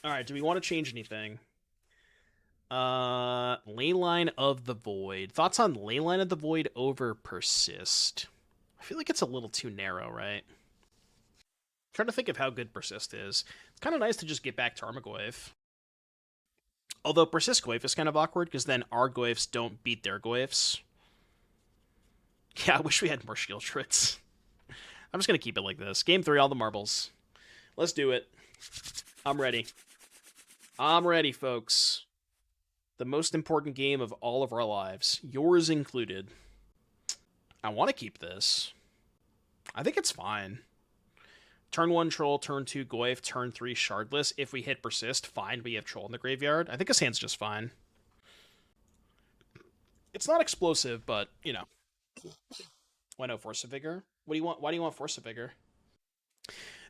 Alright, do we want to change anything? Leyline of the Void. Thoughts on Leyline of the Void over Persist? I feel like it's a little too narrow, right? I'm trying to think of how good Persist is. It's kind of nice to just get back Tarmogoyf. Although Persist Goyf is kind of awkward, because then our Goyfs don't beat their Goyfs. Yeah, I wish we had more Sheoldreds. I'm just going to keep it like this. Game 3, all the marbles. Let's do it. I'm ready. I'm ready, folks. The most important game of all of our lives. Yours included. I want to keep this. I think it's fine. Turn 1 Troll, turn 2 Goyf, turn 3 Shardless. If we hit Persist, fine, we have Troll in the graveyard. I think his hand's just fine. It's not explosive, but, you know. Why no Force of Vigor? What do you want? Why do you want Force of Vigor?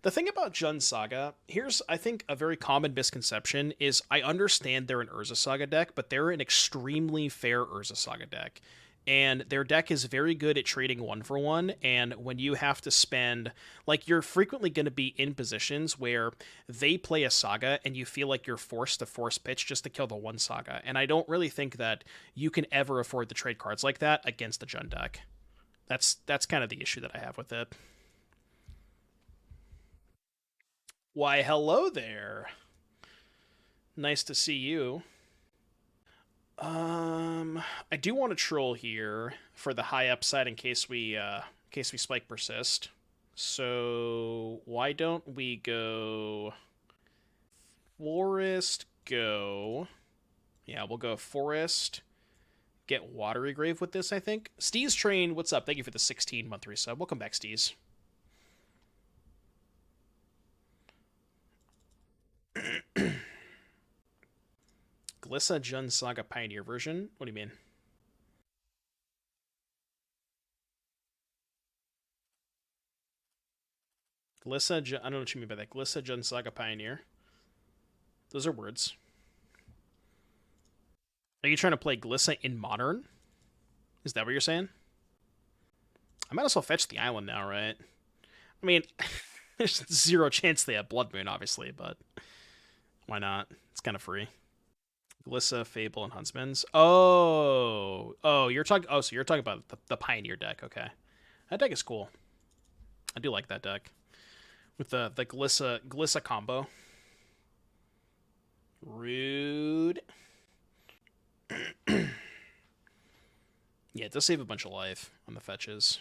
The thing about Jund Saga, here's, I think, a very common misconception, is I understand they're an Urza Saga deck, but they're an extremely fair Urza Saga deck. And their deck is very good at trading 1-for-1, and when you have to spend, like, you're frequently going to be in positions where they play a Saga, and you feel like you're forced to force pitch just to kill the 1 Saga. And I don't really think that you can ever afford to trade cards like that against the Jund deck. That's kind of the issue that I have with it. Why, hello there. Nice to see you. I do want to troll here for the high upside in case we spike Persist. So why don't we go Forest, go. Yeah, we'll go Forest. Get Watery Grave with this, I think. Steez Train, what's up? Thank you for the 16-month resub. Welcome back, Steez. Glissa Jund Saga Pioneer version? What do you mean? Glissa, I don't know what you mean by that. Glissa, Jun Saga, Pioneer. Those are words. Are you trying to play Glissa in Modern? Is that what you're saying? I might as well fetch the island now, right? I mean, there's zero chance they have Blood Moon, obviously, but why not? It's kind of free. Glissa, Fable, and Huntsman's. Oh, you're talking. Oh, so you're talking about the Pioneer deck. Okay, that deck is cool. I do like that deck with the Glissa combo. Rude. Yeah, it does save a bunch of life on the fetches.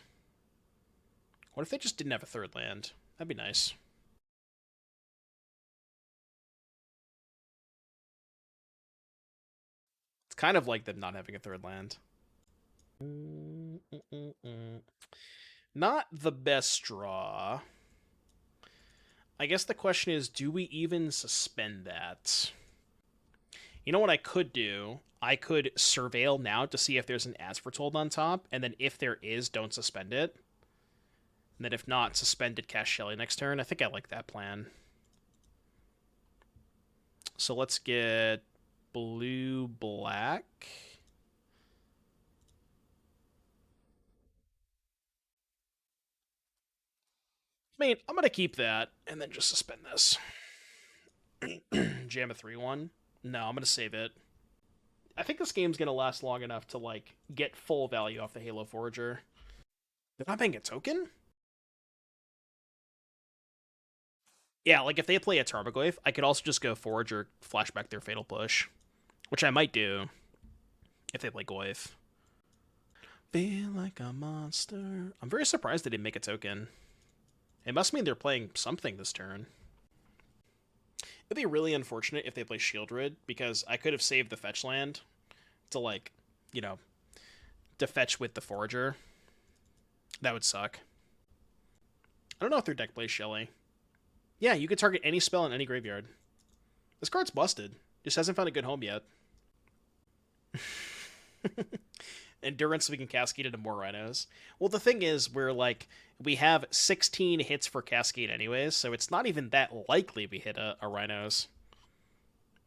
What if they just didn't have a third land? That'd be nice. It's kind of like them not having a third land. Not the best draw. I guess the question is, do we even suspend that? You know what I could do? I could surveil now to see if there's an As Foretold on top, and then if there is, don't suspend it. And then if not, suspend it, cast Shelly next turn. I think I like that plan. So let's get blue-black. I mean, I'm going to keep that, and then just suspend this. Jam a 3-1. No, I'm going to save it. I think this game's going to last long enough to, like, get full value off the Halo Forager. They're not paying a token? Yeah, like, if they play a Tarmogoyf, I could also just go Forager, flashback their Fatal Push. Which I might do if they play Goyf. Feel like a monster. I'm very surprised they didn't make a token. It must mean they're playing something this turn. It'd be really unfortunate if they play Sheoldred, because I could have saved the fetch land to, like, you know, to fetch with the Forager. That would suck. I don't know if their deck plays Shelly. Yeah, you could target any spell in any graveyard. This card's busted. Just hasn't found a good home yet. Endurance, so we can Cascade into more Rhinos. Well, the thing is, we have 16 hits for Cascade anyways, so it's not even that likely we hit a Rhinos.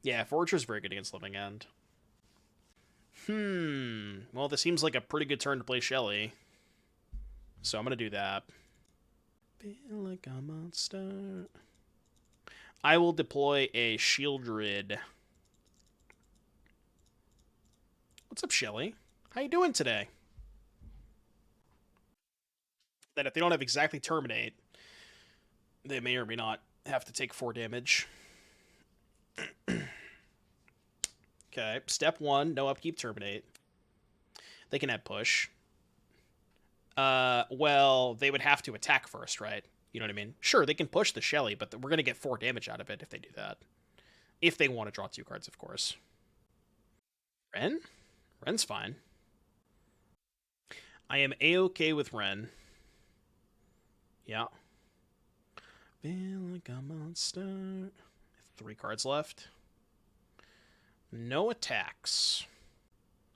Yeah, Forager's very good against Living End. Well, this seems like a pretty good turn to play Shelly. So I'm going to do that. Feel like a monster. I will deploy a Sheoldred. What's up, Shelly? How you doing today? That if they don't have exactly Terminate, they may or may not have to take 4 damage. Okay, step 1, no upkeep, Terminate. They can add Push. Well, they would have to attack first, right? You know what I mean? Sure, they can push the Shelly, but we're going to get 4 damage out of it if they do that. If they want to draw 2 cards, of course. Ren? Ren's fine. I am A-okay with Ren. Yeah. Feel like a monster. 3 cards left. No attacks.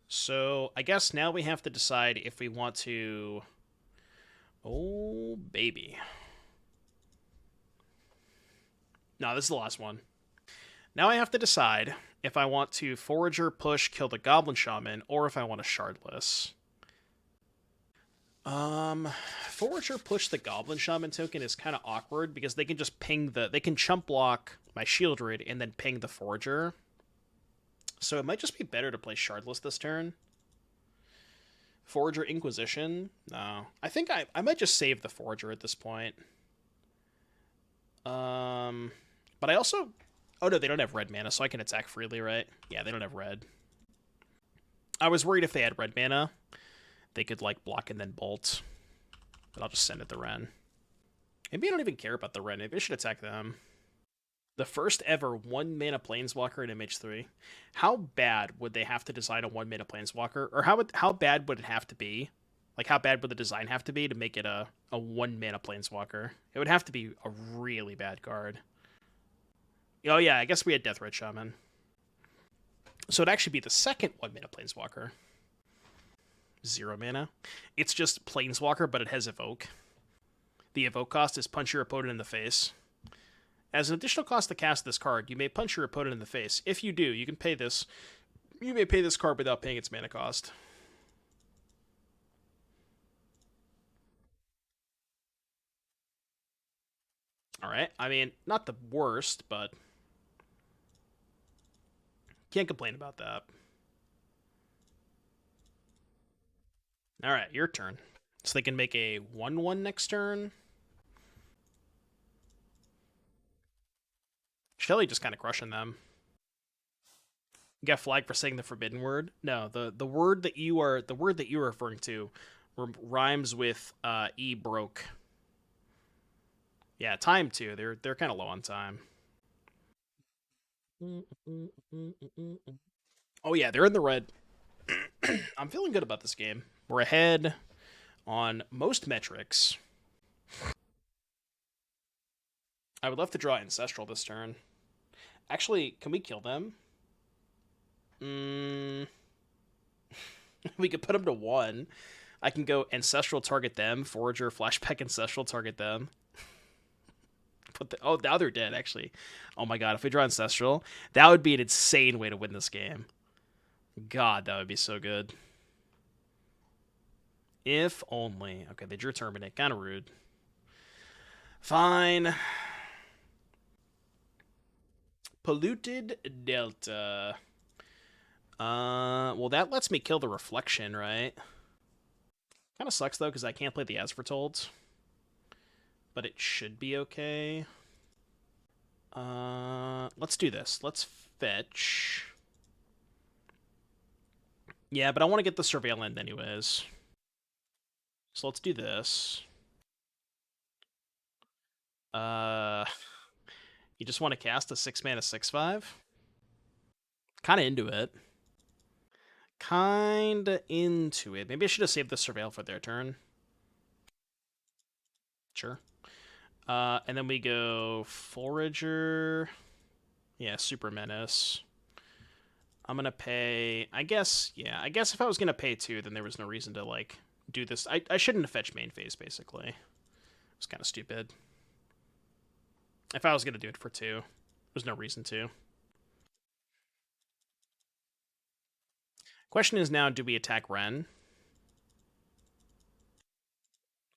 So, I guess now we have to decide if we want to... Oh, baby. No, this is the last one. Now I have to decide if I want to Forager, push, kill the Goblin Shaman, or if I want a Shardless. Forager, push the Goblin Shaman token is kind of awkward because they can just ping they can chump block my Sheoldred and then ping the Forager. So it might just be better to play Shardless this turn. Forager Inquisition? No. I think I might just save the Forager at this point. But I also... Oh, no, they don't have red mana, so I can attack freely, right? Yeah, they don't have red. I was worried if they had red mana, they could, like, block and then bolt. But I'll just send it the Ren. Maybe I don't even care about the Ren. Maybe I should attack them. The first ever 1 mana Planeswalker in MH3. How bad would they have to design a 1 mana Planeswalker? Or how bad would it have to be? Like, how bad would the design have to be to make it a 1 mana Planeswalker? It would have to be a really bad card. Oh yeah, I guess we had Deathred Shaman. So it'd actually be the second 1 mana Planeswalker. 0 mana. It's just Planeswalker, but it has Evoke. The evoke cost is punch your opponent in the face. As an additional cost to cast this card, you may punch your opponent in the face. If you do, you can pay this. You may pay this card without paying its mana cost. Alright, I mean, not the worst, but can't complain about that. Alright, your turn. So they can make a 1-1 next turn. Shelly just kind of crushing them. You got flagged for saying the forbidden word? No, the word that you are referring to rhymes with E broke. Yeah, time too. They're kind of low on time. Oh yeah, they're in the red. I'm feeling good about this game. We're ahead on most metrics. I would love to draw Ancestral this turn. Actually, can we kill them? We could put them to 1. I can go Ancestral, target them. Forager, flashback, Ancestral, target them. Oh, now they're dead, actually. Oh my god, if we draw Ancestral, that would be an insane way to win this game. God, that would be so good. If only. Okay, they drew Terminate. Kind of rude. Fine. Polluted Delta. Well, that lets me kill the Reflection, right? Kind of sucks, though, because I can't play the As Foretold. But it should be okay. Let's do this. Let's fetch. Yeah, but I want to get the Surveillant anyways. So let's do this. You just want to cast a 6-mana 6/5? Kind of into it. Maybe I should have saved the Surveil for their turn. Sure. And then we go Forager. Yeah, Super Menace. I'm going to pay... I guess if I was going to pay 2, then there was no reason to, like, do this. I shouldn't have fetched main phase, basically. It was kind of stupid. If I was going to do it for 2, there's no reason to. Question is now, do we attack Ren?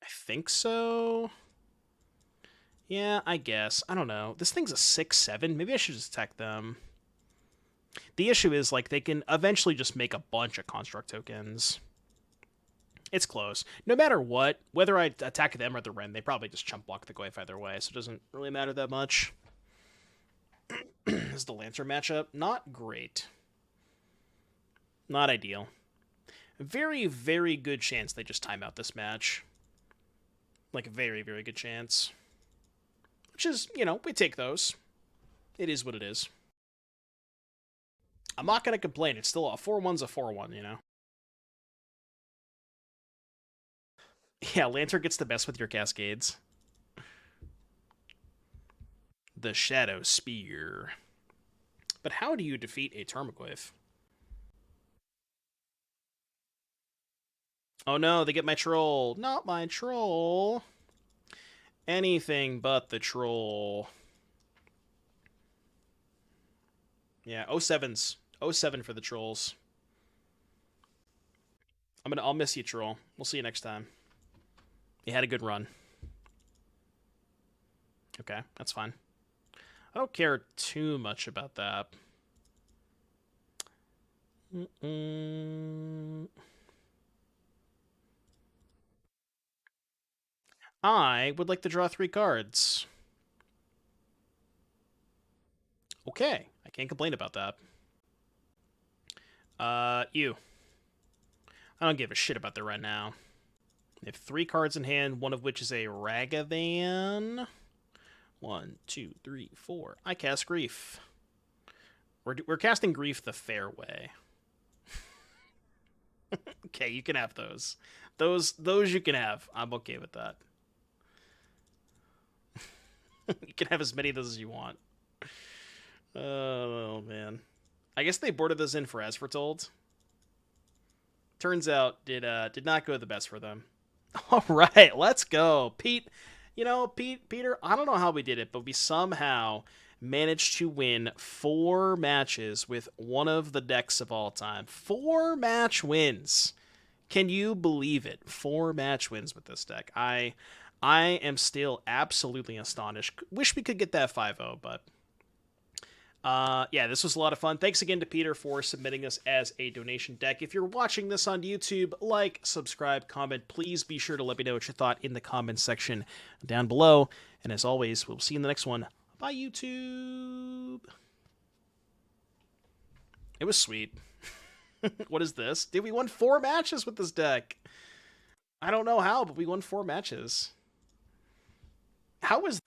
I think so. Yeah, I guess. I don't know. This thing's a 6/7. Maybe I should just attack them. The issue is, like, they can eventually just make a bunch of construct tokens. It's close. No matter what, whether I attack them or the Ren, they probably just chump block the Goyf either way, so it doesn't really matter that much. This is the Lancer matchup. Not great. Not ideal. Very, very good chance they just time out this match. Like, a very, very good chance. Which is, you know, we take those. It is what it is. I'm not going to complain. It's still a 4-1's a 4-1, you know? Yeah, Lantern gets the best with your Cascades. The Shadow Spear. But how do you defeat a Tarmogoyf? Oh no, they get my troll. Not my troll. Anything but the troll. Yeah, 07's. 07 for the trolls. I'll miss you, troll. We'll see you next time. You had a good run. Okay, that's fine. I don't care too much about that. I would like to draw 3 cards. Okay, I can't complain about that. You. I don't give a shit about the right now. They have 3 cards in hand, one of which is a Ragavan. 1, 2, 3, 4. I cast Grief. We're casting Grief the fair way. Okay, you can have those. Those you can have. I'm okay with that. You can have as many of those as you want. Oh, man. I guess they boarded those in for As Foretold. Turns out, did not go the best for them. All right, let's go. Pete, You know, Peter, I don't know how we did it, but we somehow managed to win 4 matches with one of the decks of all time. 4 match wins. Can you believe it? 4 match wins with this deck. I am still absolutely astonished. Wish we could get that 5-0, but yeah, this was a lot of fun. Thanks again to Peter for submitting this as a donation deck. If you're watching this on YouTube, like, subscribe, comment. Please be sure to let me know what you thought in the comments section down below. And as always, we'll see you in the next one. Bye, YouTube. It was sweet. What is this? Dude, we won 4 matches with this deck. I don't know how, but we won 4 matches. How was...